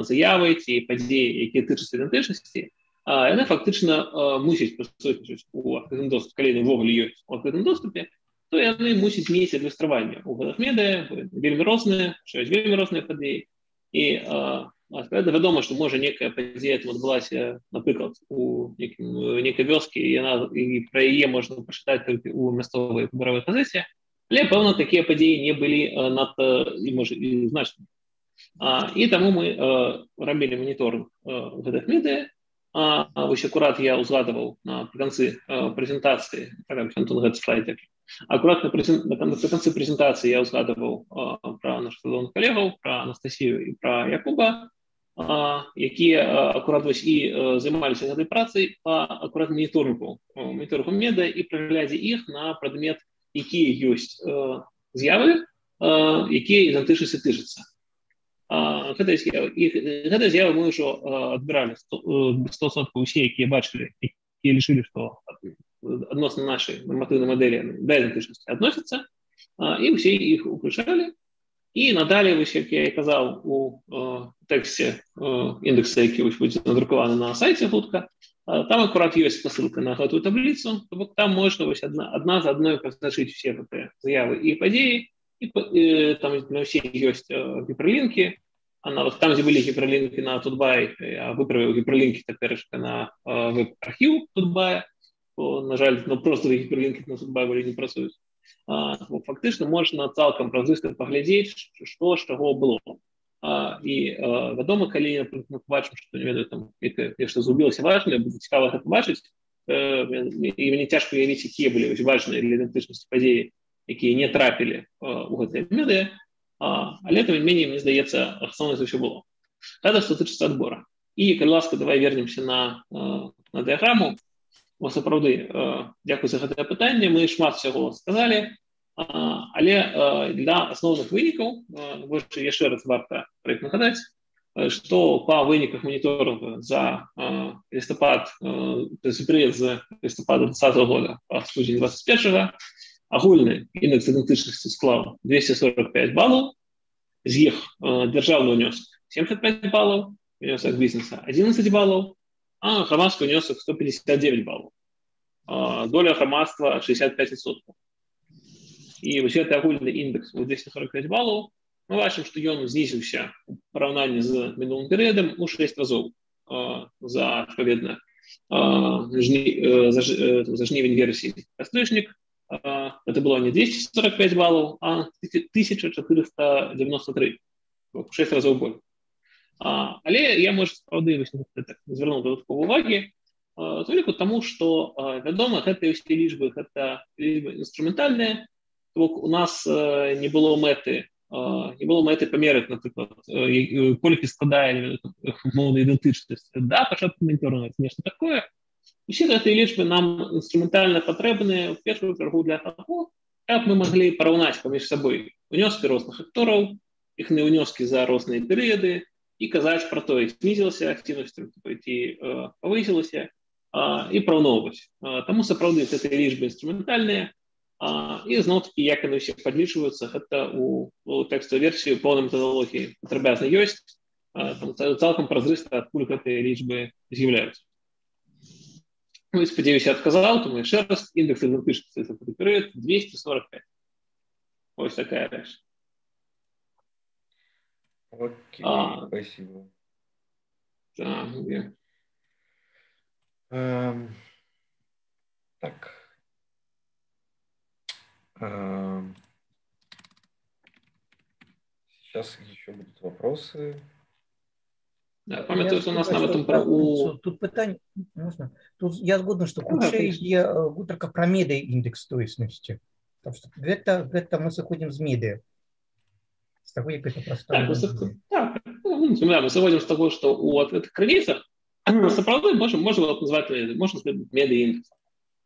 заявы ці падзеі, якія тычацца ідэнтычнасці, яны фактычна мусяць прысутнічаць у адкрытым доступе. Калі яны ўвогуле ёсць у адкрытым доступе, то яны мусяць мець адлюстраванне ў гэтых медыа, вельмі розныя, што ёсць вельмі розныя падзеі. І вядома, што можа некая падзея там адбылася, напрыклад, у некай вёскі, і пра яе можна пачытаць толькі ў мясцовай выбаравай газеце, але, пэўна, такія падзеі не былі надта, можа, і значнымі. І таму мы рабілі маніторынг гэтых медыа. Вось акурат я ўзгадаваў напрыканцы прэзентацыі, Антон, гэты слайд, акурат напрыканцы прэзентацыі я ўзгадаваў пра нашых калегаў, пра Анастасію і пра Якуба, якія акурат вось і займаліся гэтай працай па акурат маніторынгу медыа і праглядзе іх на прадмет, якія ёсць з'явы, якія ідэнтычнасці тычацца. Гэтыя з'явы мы ўжо адбіралі 100% усе, якія бачылі, якія лічылі, што адносна нашай нарматыўнай мадэлі да ідэнтычнасці адносяцца, і ўсе іх уключалі. І надалей, вось, як я і казаў у тэксце індекса, які будзе надрукаваны на сайце хутка, там акурат ёсць спасылка на гэтую табліцу, то бок там можна вось адна за адной пазначыць усе гэтыя заявы і падзеі, і там на ўсе ёсць гіперлінкі, а нават там, дзе былі гіперлінкі на Тутбай, я выправіў гіперлінкі цяперашка на веб-архіў Тутбая, бо, на жаль, просто гіперлінкі на Тутбай былі не працуюць. Фактычна можна цалкам празрыста паглядзець, што з чаго было. І вядома, калі мы бачым, што, не ведаю, там нешта згубілася важнае, будзе цікава гэта бачыць, і мне цяжка уявіць, якія былі важныя для ідэнтычнасці падзеі, якія не трапілі ў гэтыя медыа, але тым не меней, мне здаецца, асноўнае за ўсё было. Гэта што тычыцца адбора. І, калі ласка, давай вернемся на дыяграму. Сапраўды, дзякуй за гэтае пытанне, мы шмат усяго сказалі, але для асноўных вынікаў яшчэ раз варта пра іх нагадаць, што па выніках маніторынгу за лістапад, перыяд з лістапада 2020 года па студзень 2021, агульны індекс ідэнтычнасці склаў 245 балаў, з іх дзяржаўны ўнёсак 75 балаў, ўнёсак бізнеса 11 балаў, а грамадскі ўнёсак 159 балаў. Доля грамадства 65%. І вось гэты агульны індекс у 245 балаў, мы бачым, што ён знізіўся у параўнанні з мінулым перыядам у 6 разоў за, адпаведна, за жнівень версіі кастрычнік. Это было не 245 балаў, а 1493, у 6 разоў болей. Але я, можа, сапраўды звярнуў дадатковую увагі, толькі таму, што, вядома, гэтыя ўсе лічбы, гэта лічбы інструментальныя, у нас не было мэты памераць, напрыклад, колькі складае моўная ідэнтычнасць да пачатку маніторынгу, нешта такое. Усе гэтыя лічбы нам інструментальна патрэбныя, у першую чаргу для таго, каб мы маглі параўнаць паміж сабой унёскі розных актораў, іхныя ўнёскі за розныя перыяды і казаць пра тое, знізілася актыўнасць ці павысілася, і параўноўваць. Таму сапраўды гэтыя лічбы інструментальныя. І зноў-такі, як яны ўсе падлічваюцца, гэта у тэкставай версіі поўнай метадалогіі падрабязна ёсць, цалкам празрыста, адкуль гэтыя лічбы з'яўляюцца. Ну і спадзяюся, адказаў, тому яшчэ раз, індекс ідэнтычнасці за гэты перыяд 245. Ось такая рэч. Окей, спасибо. Так. Сейчас еще будут вопросы. Да, памятаю, что у нас на этом тут питання, можна? Тут я згоден, що хутчэй є гутарка про медіа-індекс тоеснасці. Так что гэта мы заходим з медіа. З таго, як гэта проста. Мы заходим з таго, што у адкрытых крыніцах сапраўды можна назваць медіа-індекс.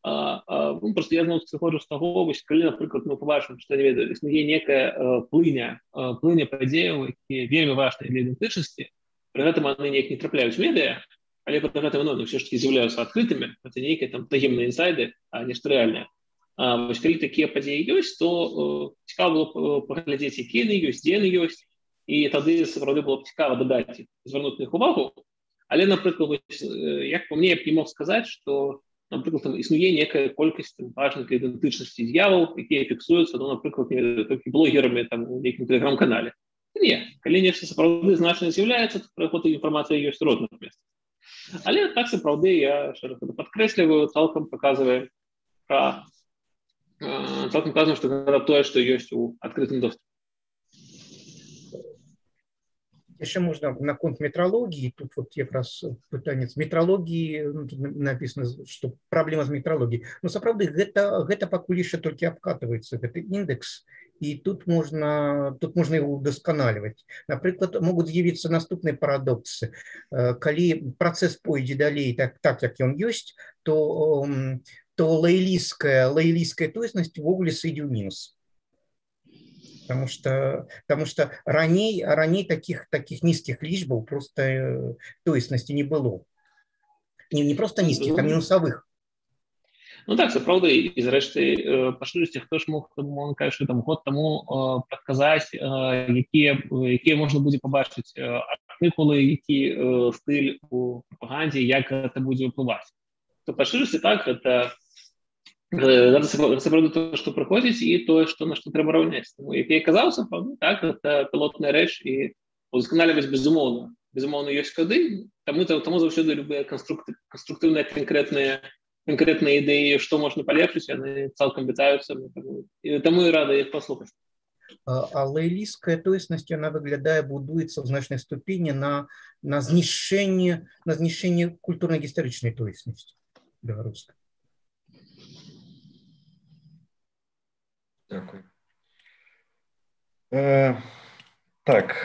Просто я зноў сыходжу з таго, калі, напрыклад, мы побачым, што існуе некая плыня падзеяў, якія вельмі важныя для ідэнтычнасці, пры гэтым яны неяк не трапляюць медыа, але пры гэтым ўсё ж такі з'яўляюцца адкрытымі, гэта нейкія там таемныя інсайды, а нешта рэальнае. Вось калі такія падзеі ёсць, то цікава было паглядзець, якія яны ёсць, дзе яны ёсць, і тады сапраўды было б цікава дадаць, звярнуць на іх увагу. Але, напрыклад, як па мне, я б не мог сказаць, што, напрыклад, там існуе некая колькасць важных для ідэнтычнасці з'яваў, якія фіксуюцца, напрыклад, толькі блогерамі там у нейкім тэлеграм-канале. Не, калі нешта сапраўды значна з'яўляецца, то пра гэту інфармацыя ёсць розных месцах. Але так сапраўды я падкрэсліваю, цалкам паказваю, што гэта тое, што ёсць у адкрытым доступе. Еще можно наконт метрологии, тут вот якраз пытанне з метрологии, написано, что проблема з метрологией. Но сапраўды гэта пакуль яшчэ толькі абкатываецца гэты індекс, і тут можна его удасканаливать. Напрыклад, могуць з'явіцца наступныя парадоксы. Калі працэс пойдзе далей так як ён ёсць, то лаялісцкая тоеснасць увогуле сыдзе ў мінус. Потому что раней таких низких лічбаў просто тоеснасці не было. Не просто низких, а мінусовых. Ну так, сапраўды, і зрэшты, па шчырасці, хто ж мог, кажа, там год таму прадказаць, якія можна будзе пабачыць артыкулы, які стыль у прапагандзе, як гэта будзе ўплываць. То па шчырасці так, гэта сапраўды тое, што прыходзіць, і тое, на што трэба раўняць. Таму, як я казаў, сапраўды, так, гэта пілотная рэч, і удасканаліваць безумоўна ёсць кады, таму заўсёды любыя канструктыўныя конкретные идеи, что можно полегчить, они цалком вітаюцца, тому и рада их послухаць. А лаялістская тоеснасць, она выглядае, будуецца в значнай ступені на знішчэнне культурна-гістарычнай тоеснасці беларускай. Дякую. Так.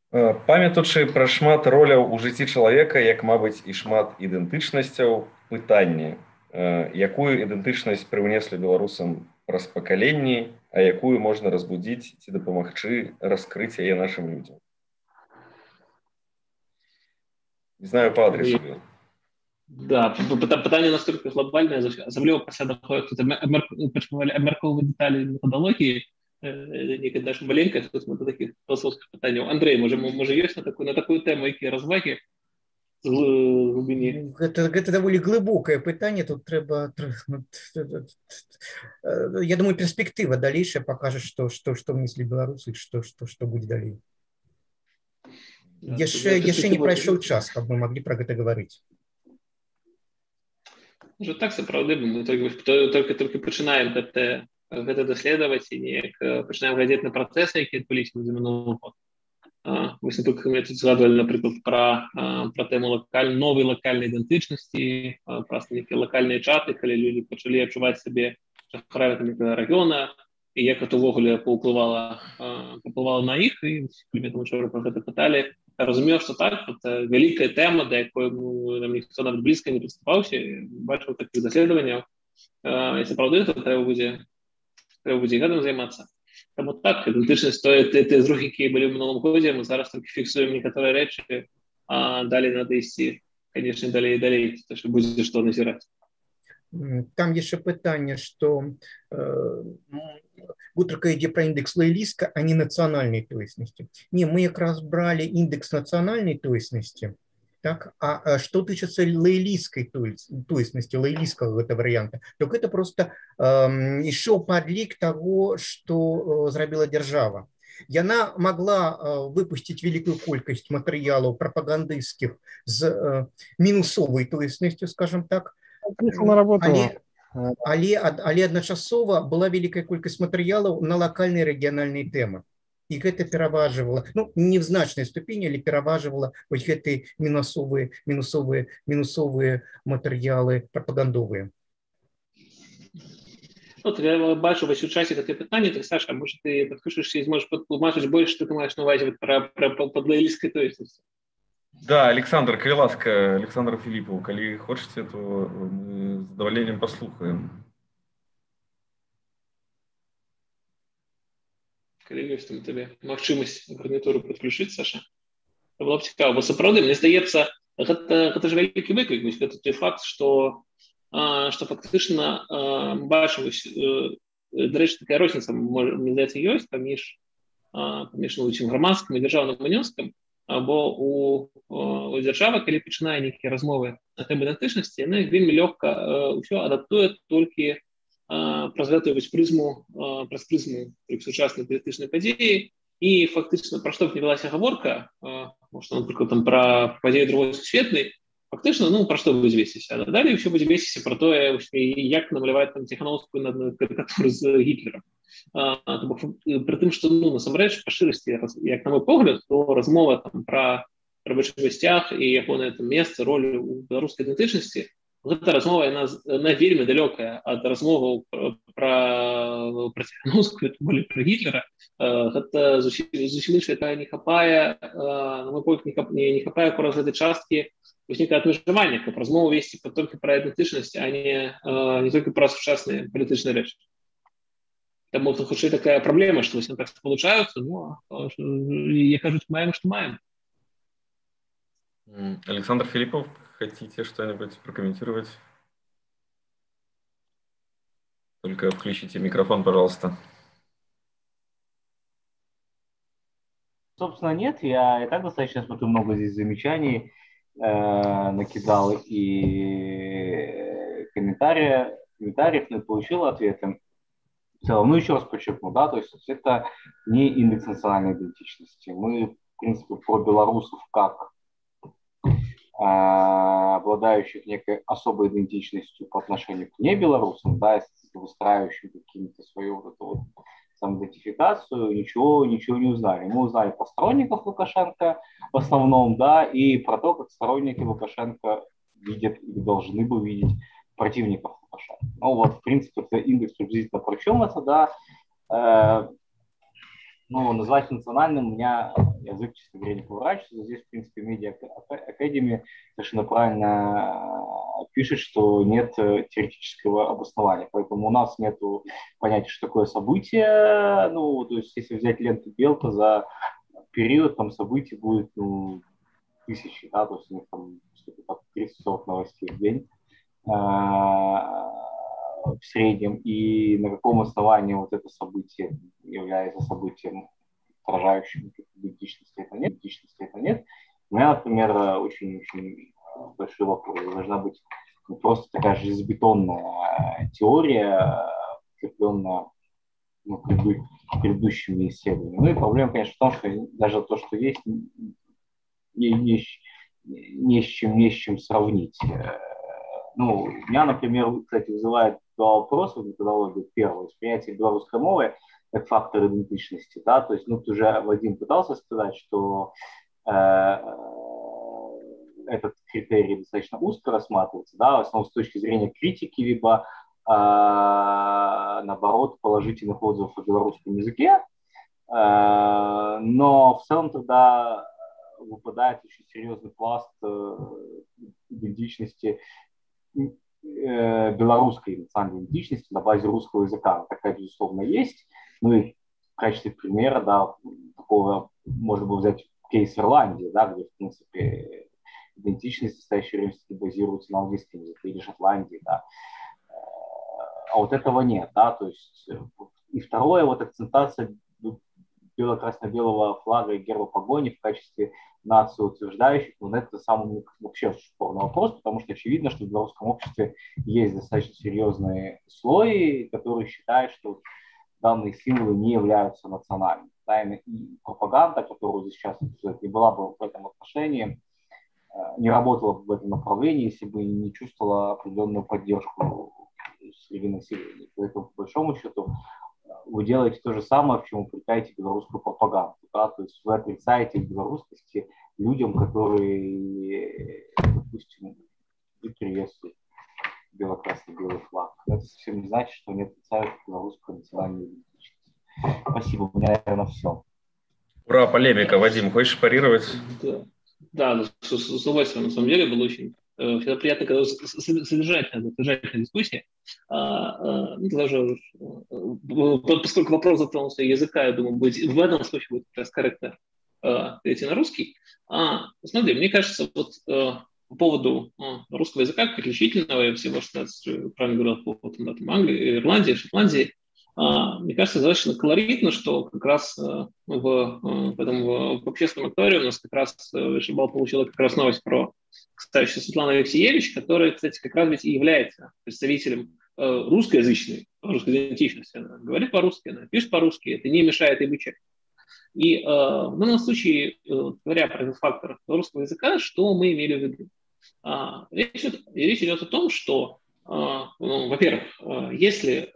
Памятаючы пра шмат роляў у жыцці чалавека, як, мабыць, і шмат ідэнтычнасцяў, пытанне, якую ідэнтычнасць прыўнеслі беларусам праз пакаленні, а якую можна разбудзіць ці дапамагчы раскрыць яе нашым людзям? Не знаю, па адресу. Да, питання настільки глобальне, особливо після того, як тут почали обмірковувати деталі методології, некая даже маленькая, тут мы до таких философских питань. Андрей, може є на таку тему, які розваги з глибині? Гэта даволі глыбокае пытанне, тут трэба, я думаю, перспектыва далейшая пакажа, што мыслі беларусы, што будзе далей. Яшчэ не прайшоў час, каб мы маглі пра гэта гаварыць. Уже так сапраўды, мы толькі пачынаем гэта даследаваць і неяк пачынаем глядзець на працэсы, якія адбыліся за мінулы год. Мы тут згадвалі, напрыклад, пра тэму новай лакальнай ідэнтычнасці, пра нейкія лакальныя чаты, калі людзі пачалі адчуваць сябе жыхарамі рэгіёна, і як гэта ўвогуле паўплывала на іх, і мы учора пра гэта пыталі. Разумею, што так, гэта вялікая тэма, да якой нам ніхто нават блізка не прыступаўся, бачыў такіх даследаванняў, і сапраўды трэба будзе гэтым займацца. Таму так, ідэнтычнасць, тыя зрухі, якія былі ў мінулым годзе, мы зараз толькі фіксуем некаторыя рэчы, а далей надо ісці, канечне, далей, то што будзе што назіраць. Там яшчэ пытанне, што гутарка ідзе пра індекс лоялістка, а не нацыянальнай тоеснасці. Не, мы якраз бралі індекс нацыянальнай тоеснасці, так? А што тычыцца лоялістскай тоеснасці, лоялісткага гэта варыянта, то гэта проста ішоў падлік таго, што зрабіла дзяржава. Яна могла выпусціць вялікую колькасць матэрыялаў прапагандысцкіх з мінусовай тоеснасцю, скажем так, але адначасова была вялікая колькасць матэрыялаў на лакальныя рэгіянальныя тэмы. І гэта пераважвала, не в значнай ступені, але пераважвала вось гэтыя мінусовыя матэрыялы прапагандовыя. От я бачу вось у часе гэтае пытанне, так, Саша, можа ты падключышся і зможаш патлумачыць больш, што ты маеш на увазе пра падлоялісцкай тоеснасці? Да, Александр, калі ласка, Александр Филиппов, калі хочаце, то мы з задавальненнем паслухаем. Калі ёсць там табе магчымасць гарнітуру падключыць, Саша, то было б цікава, бо сапраўды, мне здаецца, гэта ж вялікі выклік, гэта той факт, што фактычна бачым, дарэчы, такая розніца, мне здаецца, ёсць паміж грамадскім і дзяржаўным унёскам, бо у дзяржавы, калі пачынае нейкія размовы на тэму ідэнтычнасці, яны вельмі лёгка ўсё адаптуе толькі праз гэтую прызму сучаснай палітычнай падзеі, і фактычна пра што б не вялася гаворка, напрыклад, пра падзеі другой сусветнай, фактычна, пра што будзе весціся. Далей ўсё будзе весціся пра тое, як намаляваць Ціхановскую карыкатуру з Гітлерам. Пры тым, што насамрэч, па шчырасці, як на мой погляд, то размова пра рабочы гасцях і ягонае месца, ролю ў беларускай ідэнтычнасці, гэта размова, яна вельмі далёкая ад размоваў пра Ціхановскую, болей пра Гітлера. Гэта зусім іншая, якая не хапае, на мой погляд, не хапае акурат гэтай часткі нейкае адмежаванне, каб размову весці толькі пра ідэнтычнасць, а не толькі пра сучасныя палітычныя рэчы. Таму хутчэй такая праблема, што вось так спалучаюцца, як кажуць, маем, што маем. Александр Филиппов, хотите что-нибудь прокомментировать? Только включите микрофон, пожалуйста. Собственно, нет. Я и так достаточно смотрю, много здесь замечаний накидал и комментариев, но получил ответы. В целом, еще раз подчеркну, да, то есть это не индекс национальной идентичности. Мы, в принципе, про белорусов как обладающих некой особой идентичностью по отношению к небелорусам, да, выстраивающим какие-то свою вот эту вот самоидентификацию, ничего не узнали. Мы узнали про сторонников Лукашенко в основном, да, и про то, как сторонники Лукашенко видят или должны бы видеть противников Лукашенко. Ну вот, в принципе, это индекс приблизительно про чем это, да. Назвать национальным у меня язык, честно говоря, не поворачивается. Здесь, в принципе, Media Academy совершенно правильно пишет, что нет теоретического обоснования. Поэтому у нас нет понятия, что такое событие. То есть, если взять ленту Белка, за период там событий будет тысячи, да, то есть у них там это 30-40 новостей в день в среднем, и на каком основании вот это событие является событием, отражающим идентичности, это нет. У меня, например, очень-очень большой вопрос. Должна быть не просто такая железобетонная теория, подкрепленная предыдущими исследованиями. Ну и проблема, конечно, в том, что даже то, что есть, не с чем сравнить. Ну, меня, например, кстати, вызывает два вопроса в методологии. Первое, восприятие белорусской мовы как фактор идентичности. Да? То есть, уже Вадим пытался сказать, что этот критерий достаточно узко рассматривается, да, в основном с точки зрения критики, либо наоборот положительных отзывов о белорусском языке. Но в целом тогда выпадает очень серьезный пласт идентичности, белорусской национальной идентичности на базе русского языка. Такая, безусловно, есть. Ну и в качестве примера, да, такого можно было взять кейс Ирландии, да, где, в принципе, идентичность в настоящее время базируется на английском языке или Шотландии, да. А вот этого нет, да, то есть. И второе, вот акцентация бело-красно-белого флага и герба погони в качестве нации утверждающих, это самый вообще спорный вопрос, потому что очевидно, что в белорусском обществе есть достаточно серьезный слой, который считает, что данные символы не являются национальными. Да, и пропаганда, которую сейчас не была бы в этом отношении, не работала бы в этом направлении, если бы не чувствовала определенную поддержку среди населения. Поэтому, по большому счету, вы делаете то же самое, в чем упрекаете белорусскую пропаганду. Да? То есть вы отрицаете белорусскости людям, которые, допустим, приветствуют бело-красно-белый флаг. Но это совсем не значит, что они отрицают белорусскую национальную идентичность. Спасибо, у меня, наверное, все. Ура, полемика. Вадим, хочешь парировать? Да, с удовольствием, на самом деле, было очень всегда приятно, когда содержательная дискуссия. Поскольку вопрос затронулся языка, я думаю, в этом случае будет как раз корректно перейти на русский. Смотри, мне кажется, вот по поводу русского языка, как отличительного, и всего, что правильно говорил по поводу Англии, Ирландии, Шотландии, мне кажется, достаточно колоритно, что как раз в общественном акторе у нас как раз высший балл получила как раз новость про, кстати, Светлану Алексеевич, которая, кстати, как раз ведь и является представителем русскоязычной, русской идентичности. Она говорит по-русски, она пишет по-русски, это не мешает ей быть человеком. И в данном случае, говоря про этот фактор русского языка, что мы имели в виду? Речь идет о том, что во-первых, если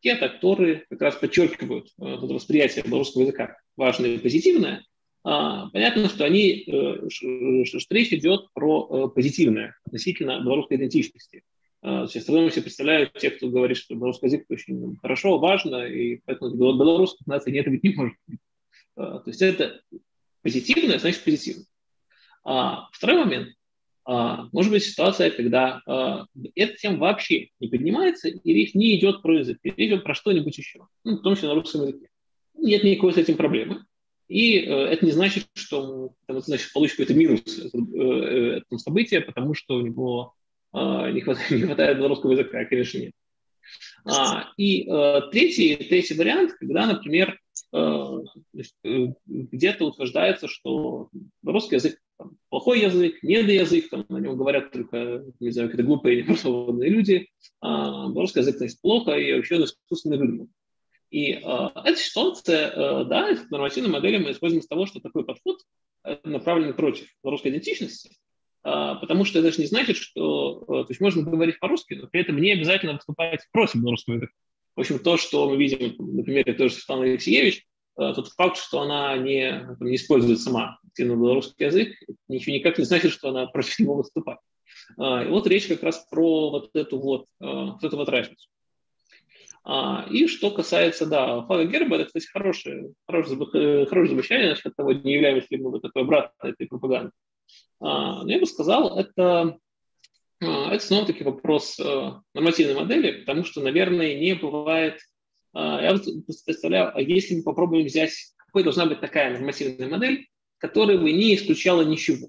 те акторы как раз подчеркивают это восприятие русского языка как важное и позитивное, понятно, что речь идет про позитивное относительно белорусской идентичности. С стороны все представляют тех, кто говорит, что белорусский язык очень хорошо, важно, и поэтому белорусских наций нет и быть не может. То есть это позитивное, значит позитивно. Второй момент. Может быть ситуация, когда эта тема вообще не поднимается, и речь не идет про язык, речь идет про что-нибудь еще, в том числе на русском языке. Нет никакой с этим проблемы. И это не значит, что получит какой-то минус этому событию, потому что у него не хватает белорусского языка, конечно, нет. И третий вариант, когда, например, где-то утверждается, что русский язык плохой язык, недоязык, на нем говорят только, не знаю, какие-то глупые, необразованные люди, русский язык, значит, плохо, и вообще он искусственно выдуман. И эта ситуация, да, в нормативной модели мы используем с того, что такой подход направлен против русской идентичности, потому что это же не значит, что, то есть можно говорить по-русски, но при этом не обязательно выступать против русского языка. В общем, то, что мы видим, например, той же Светланы Алексеевич, тот факт, что она не использует сама активно белорусский язык, ничего никак не значит, что она против него выступает. И вот речь как раз про вот эту разницу. И что касается, флага герба, это, кстати, хорошее замечание насчет того, не являемся ли мы вот такой обратной этой пропаганды. Но я бы сказал, это снова-таки вопрос нормативной модели, потому что, наверное, не бывает. Я представляю, если мы попробуем взять, какой должна быть такая нормативная модель, которая бы не исключала ничего,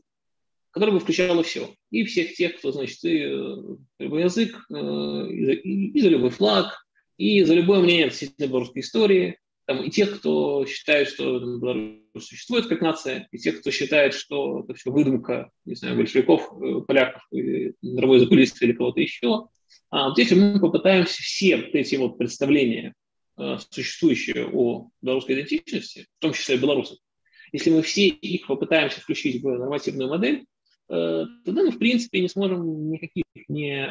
которое бы включало все. И всех тех, кто, значит, и за любой язык, и за любой флаг, и за любое мнение относительно белорусской истории, там, и тех, кто считает, что Беларусь существует как нация, и тех, кто считает, что это все выдумка, не знаю, большевиков, поляков, мировой закулисье или кого-то еще. Здесь мы попытаемся все вот эти вот представления, существующие о белорусской идентичности, в том числе белорусов, если мы все их попытаемся включить в нормативную модель, тогда мы, в принципе, не сможем никаких ни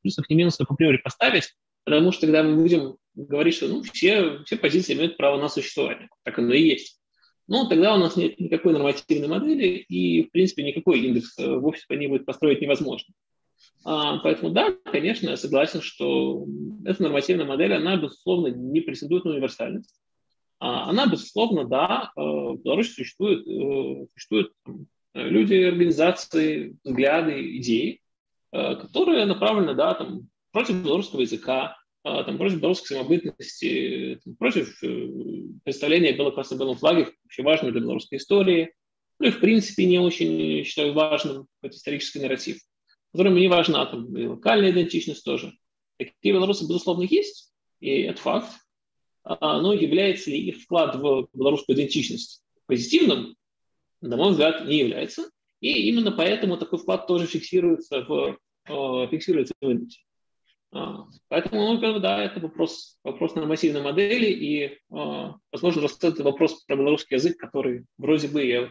плюсов, ни минусов априори поставить, потому что тогда мы будем говорить, что все позиции имеют право на существование. Так оно и есть. Но тогда у нас нет никакой нормативной модели, и, в принципе, никакой индекс в обществе по ней будет построить невозможно. Поэтому, да, конечно, я согласен, что эта нормативная модель, она, безусловно, не претендует на универсальность. Она, безусловно, да, в Беларуси существуют люди, организации, взгляды, идеи, которые направлены, да, там, против белорусского языка, там, против белорусской самобытности, там, против представления бело-красно-белом флаге, вообще важного для белорусской истории, ну и, в принципе, не очень считаю важным этот исторический нарратив, которым не важна там, и локальная идентичность тоже. Такие белорусы, безусловно, есть, и это факт. Но является ли их вклад в белорусскую идентичность позитивным, на мой взгляд, не является. И именно поэтому такой вклад тоже фиксируется в индексе. Поэтому, да, это вопрос нормативной модели, и, возможно, раз это вопрос про белорусский язык, который вроде бы я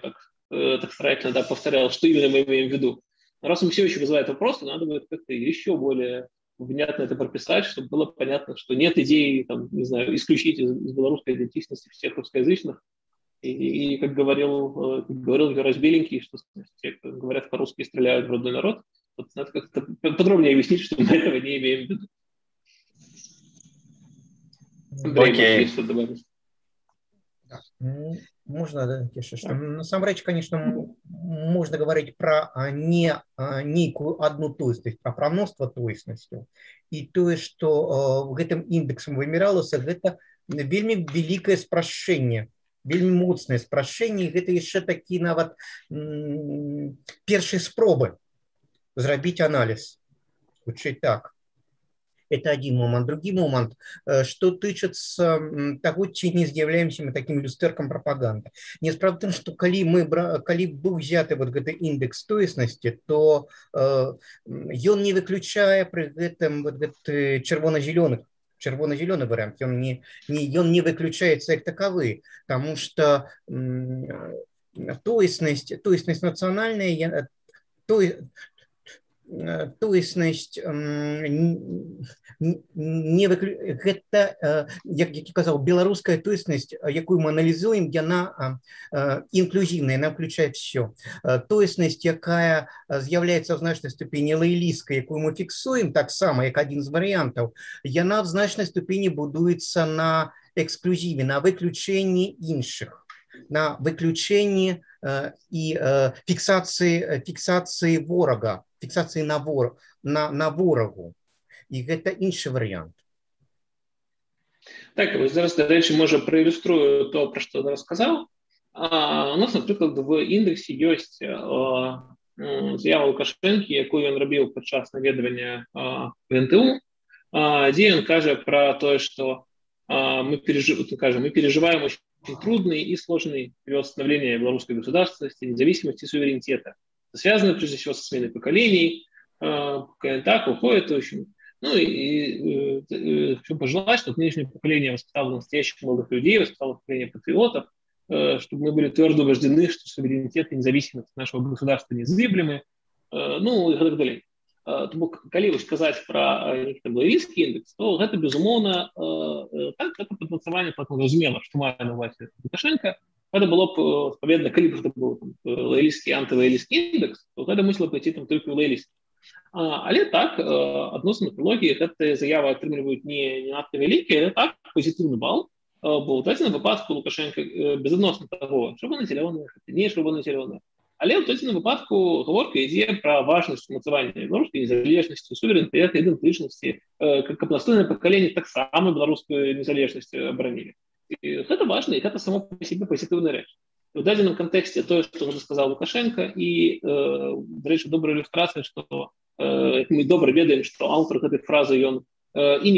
так старательно, да, повторял, что именно мы имеем в виду. Но раз он все еще вызывает вопрос, то надо будет как-то еще более внятно это прописать, чтобы было понятно, что нет идеи, там, не знаю, исключить из белорусской идентичности всех русскоязычных. И как говорил Юрась Беленький, что те, кто говорят по-русски, стреляют в родной народ, вот надо как-то подробнее объяснить, что мы этого не имеем в виду. Окей. Есть что добавить? Можно, да, что насамрэч, конечно, можно говорить про не некую одну тоеснасць, а пра мноства тоеснасцяў. І тое, што гэтым індексам вымяралася, гэта вельмі вялікае спрашчэнне, вельмі моцнае спрашчэнне, і гэта яшчэ такі нават першай спробы зрабіць аналіз. Хутчэй так. Это один момент. Другой момент, что тычется того, ці не з'яўляемся мы таким люстэркам прапаганды. Не справа в том, что калі быў взяты вот гэты індекс тоеснасці, то ён не выключае при гэтым вот гэты чырвона-зелёны вариант, он не выключается как таковы, потому что тоеснасць нацыянальная, тоеснасць гэта, як я казаў, беларуская тоеснасць, якую мы аналізуем, яна інклюзіўная, яна ўключае все. Тоеснасць, якая з'яўляецца ў значнай ступені лаялісцкай, якую мы фіксуем таксама як адзін з варыянтаў, яна в значнай ступені будуецца на эксклюзіве, на выключэнні іншых, на выключэнні і фіксацыі ворага, фіксацыі на ворагу. І гэта іншы варыянт. Так, вось зараз, дарэчы, можа, праілюструю то, пра што зараз сказаў. У нас, напрыклад, в індексе ёсць заява Лукашэнкі, якую ён рабіў падчас наведвання ВНТУ, дзе ён кажа пра тое, што мы переживаем очень трудный и сложный период становления белорусской государственности, независимости и суверенитета. Это связано, прежде всего, со сменой поколений, так уходит, в общем. Ну и пожелать, чтобы нынешнее поколение воспитало настоящих молодых людей, воспитало поколение патриотов, чтобы мы были твердо убеждены, что суверенитет и независимость нашего государства незыблемы, ну и так далее. Тому, калі вось казаць пра нейкі лаялісцкі індекс, то гэта, безумоўна, так, гэта патэнцаванне зразумела, што мае на ўвазе Лукашенко. Гэта было б, адпаведна, калі б гэта быў лаялісцкі, антылаялісцкі індекс, то гэта мусіла б ісці там толькі ў лаялісцкі. Але так, адносна міфалогіі, гэтыя заявы атрымліваюць не надта вялікія, але так, пазітыўны бал, бо ў дадзеным выпадку Лукашенко безадносна таго, чырвона-зялёнае, не чырвона-зялёнае. Але в дадзеным выпадку гаворка ідзе пра важнасць умацавання беларускай незалежнасці, суверэнітэта, ідэнтычнасці, каб наступнае пакаленне таксама беларускую незалежнасць абаранілі. І гэта важна, і гэта само па сабе пазітыўная рэч. У дадзеным кантэксце тое, што ўжо сказаў Лукашенко, і, дарэчы, добрая ілюстрацыя, што мы добра ведаем, што аўтар гэтай фразы ён і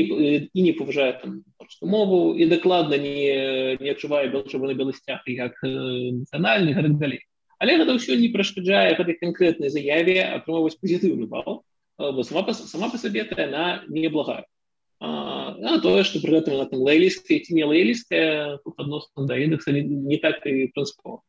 не паважае там польскую мову, і дакладна не адчувае чырвона-белы сцяг як нацыянальны, і так далей. Але гэта ўсё не перашкаджае гэтай канкрэтнай заяве атрымоўваць пазітыўны бал, бо сама па сабе яна неблагая. А тое, што пры гэтым она там лоялісткая ці не лоялісткая, тут адносна да індекса не так і прынцыпова.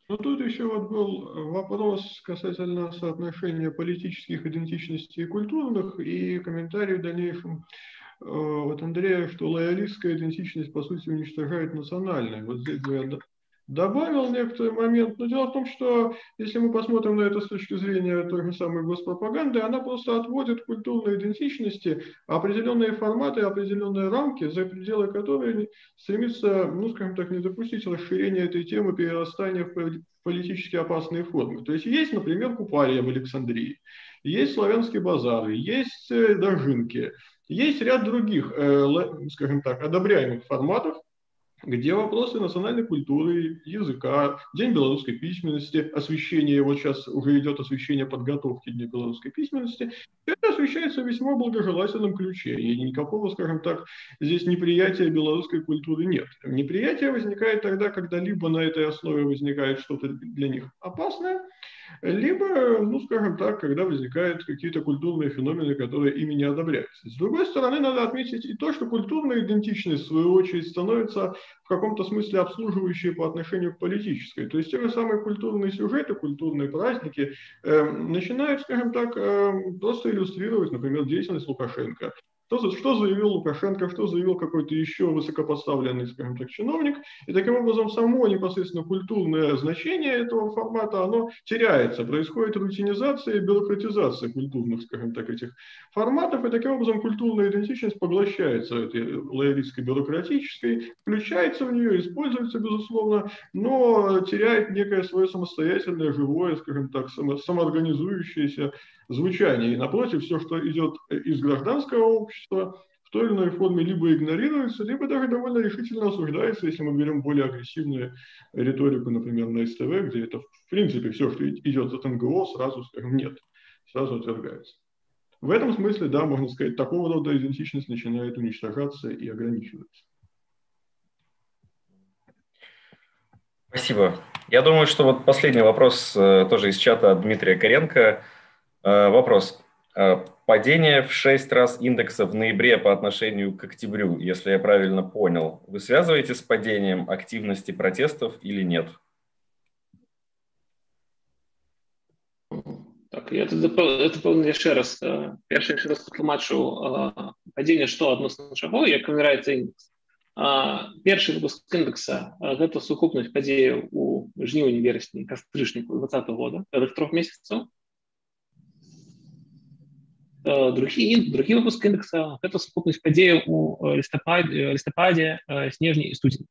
Ну, тут еще вот был вопрос касательно соотношения политических идентичностей и культурных, и комментарий в дальнейшем от Андрея, что лоялистская идентичность, по сути, уничтожает национальную. Вот здесь бы я добавил некоторый момент, но дело в том, что если мы посмотрим на это с точки зрения той же самой госпропаганды, она просто отводит культурной идентичности определенные форматы, определенные рамки, за пределы которых стремится, ну, скажем так, не допустить расширения этой темы, перерастания в политически опасные формы. То есть, например, Купалия в Александрии, есть славянские базары, есть дожинки, есть ряд других, скажем так, одобряемых форматов, где вопросы национальной культуры, языка, День белорусской письменности, освещение, вот сейчас уже идет освещение подготовки Дня белорусской письменности, это освещается в весьма благожелательном ключе, и никакого, скажем так, здесь неприятия белорусской культуры нет. Неприятие возникает тогда, когда либо на этой основе возникает что-то для них опасное, либо, ну, скажем так, когда возникают какие-то культурные феномены, которые ими не одобряются. С другой стороны, надо отметить и то, что культурная идентичность, в свою очередь, становится в каком-то смысле обслуживающей по отношению к политической. То есть те же самые культурные сюжеты, культурные праздники начинают, скажем так, просто иллюстрировать, например, деятельность Лукашенко. Что заявил Лукашенко, что заявил какой-то еще высокопоставленный, скажем так, чиновник. И таким образом само непосредственно культурное значение этого формата, оно теряется. Происходит рутинизация и бюрократизация культурных, скажем так, этих форматов. И таким образом культурная идентичность поглощается этой лоялистской бюрократической, включается в нее, используется, безусловно, но теряет некое свое самостоятельное, живое, скажем так, самоорганизующееся звучание. И напротив, все, что идет из гражданского общества, в той или иной форме либо игнорируется, либо даже довольно решительно осуждается, если мы берем более агрессивную риторику, например, на СТВ, где это, в принципе, все, что идет от НГО, сразу, скажем, нет, сразу отвергается. В этом смысле, да, можно сказать, такого рода идентичность начинает уничтожаться и ограничиваться. Спасибо. Я думаю, что вот последний вопрос тоже из чата от Дмитрия Коренко. Вопрос. Падение в 6 раз индекса в ноябре по отношению к октябрю, если я правильно понял, вы связываете с падением активности протестов или нет? Так, я это пэўна яшчэ раз патлумачу падзенне, што адносна чаго, як вымяраецца індекс. Першы выпуск індекса гэта сукупнасць падзеяў у жніўні, верасні, кастрычніку 2020 года, гэтых 3 месяцаў. Другі выпуск індекса гэта сукупнасць падзеяў у лістападзе, снежні і студзені.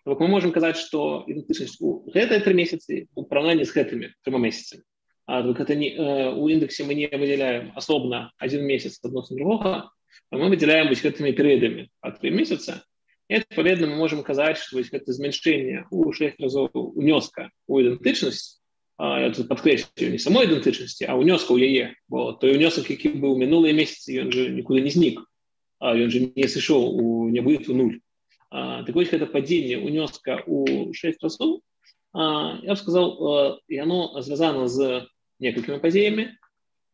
Мы можам казаць, што ідэнтычнасць у гэтыя 3 месяцы у параўнанні з гэтымі 3 месяцамі. У індексе мы не выдзяляем асобна один месяц адносна другога, а мы выдзяляем гэтымі перыядамі па 3 месяца. І адпаведна мы можам казаць, што гэта змяншэнне у 6 разоў унёска у ідэнтычнасць. Я тут падкрэслю не самой ідэнтычнасці, а унёска ў яе, бо той унёсак, які быў мінулыя месяцы, ён жа нікуды не знік, ён жа не сышоў у нябыт у нуль. Так вось гэта падзенне унёска ў 6 разоў, я б сказаў, яно звязана з некалькімі падзеямі.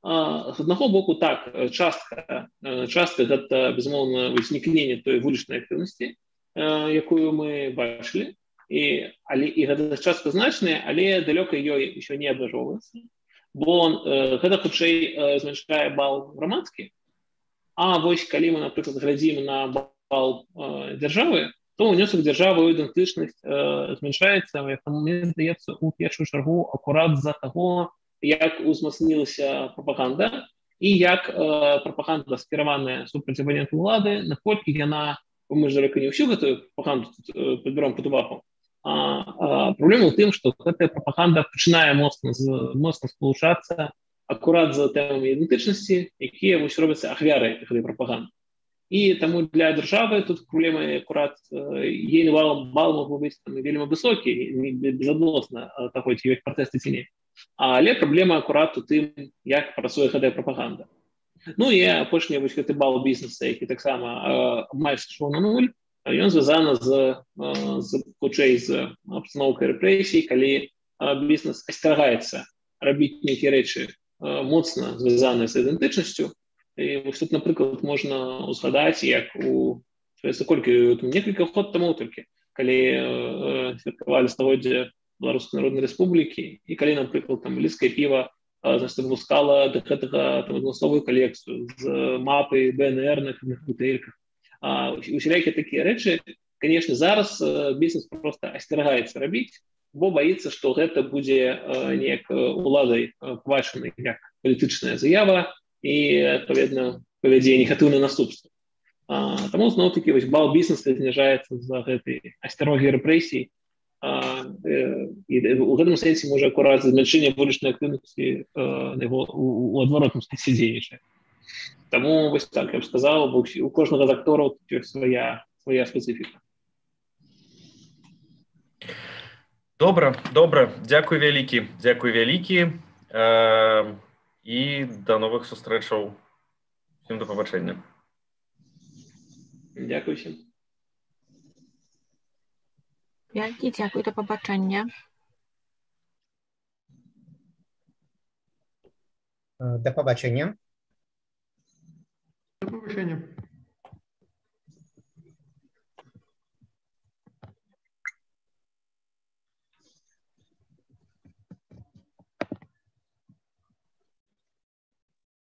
З аднаго боку, так, частка гэта, безумоўна, узнікненне той вулічнай актыўнасці, якую мы бачылі. І гэта частка значная, але далёка ёй еще не абмяжоўваецца, бо гэта хутчэй змяншае бал грамадскі. А вось калі мы, напрыклад, глядзім на бал дзяржавы, то ўнёсак дзяржавы ў ідэнтычнасць змяншаецца, як мне здаецца, у першую чаргу акурат з-за таго, як узмацнілася прапаганда і як прапаганда скіраваная супраць абаненту ўлады, наколькі яна, мы ж далёка не ўсю гэтую прапаганду падбяром пад увагу. Праблема ў тым, што гэтая прапаганда пачынае моцна спалучацца акурат з тэмамі ідэнтычнасці, якія вось робяцца ахвярай гэтай прапаганды. І таму для дзяржавы тут праблемы акурат ейны бал мог бы быць вельмі высокі, безадносна таго, ці ёсць пратэсты ці не. Але праблема акурат у тым, як працуе гэтая прапаганда. Ну і апошні вось гэты бал бізнеса, які таксама амаль сышоў на нуль, ён звязаны хутчэй з абстаноўкай рэпрэсій, калі бізнес асцерагаецца рабіць нейкія рэчы моцна звязаныя з ідэнтычнасцю. І вось тут, напрыклад, можна узгадаць, як некалькі год таму толькі, калі святкавалі стагоддзе Беларускай Народнай Рэспублікі, і калі, напрыклад, блізкае піва выпускала да гэтага адмысловую калекцыю з мапай ДНР на бутэльках. Усялякія такія рэчы, канешне, зараз бізнес проста асцерагаецца рабіць, бо баіцца, што гэта будзе неяк уладай пабачана як палітычная заява, і, адпаведна, павядзе негатыўныя наступствы. Таму, зноў-такі, бал бізнеса зніжаецца з-за гэтай асцярогі рэпрэсій. І ў гэтым сэнсе можа акурат змяншэнне вулічнай актыўнасці у адваротным сэнсе дзейнічае. Таму вось так, я б сказаў, бо у кожнага з актораў ёсць свая спецыфіка. Добра. Дзякуй вялікі. І да новых сустрэчаў. Всім да пабачэння. Дзякуй всім. Вялікі дзякуй, да пабачэння. Да пабачэння. До побачення.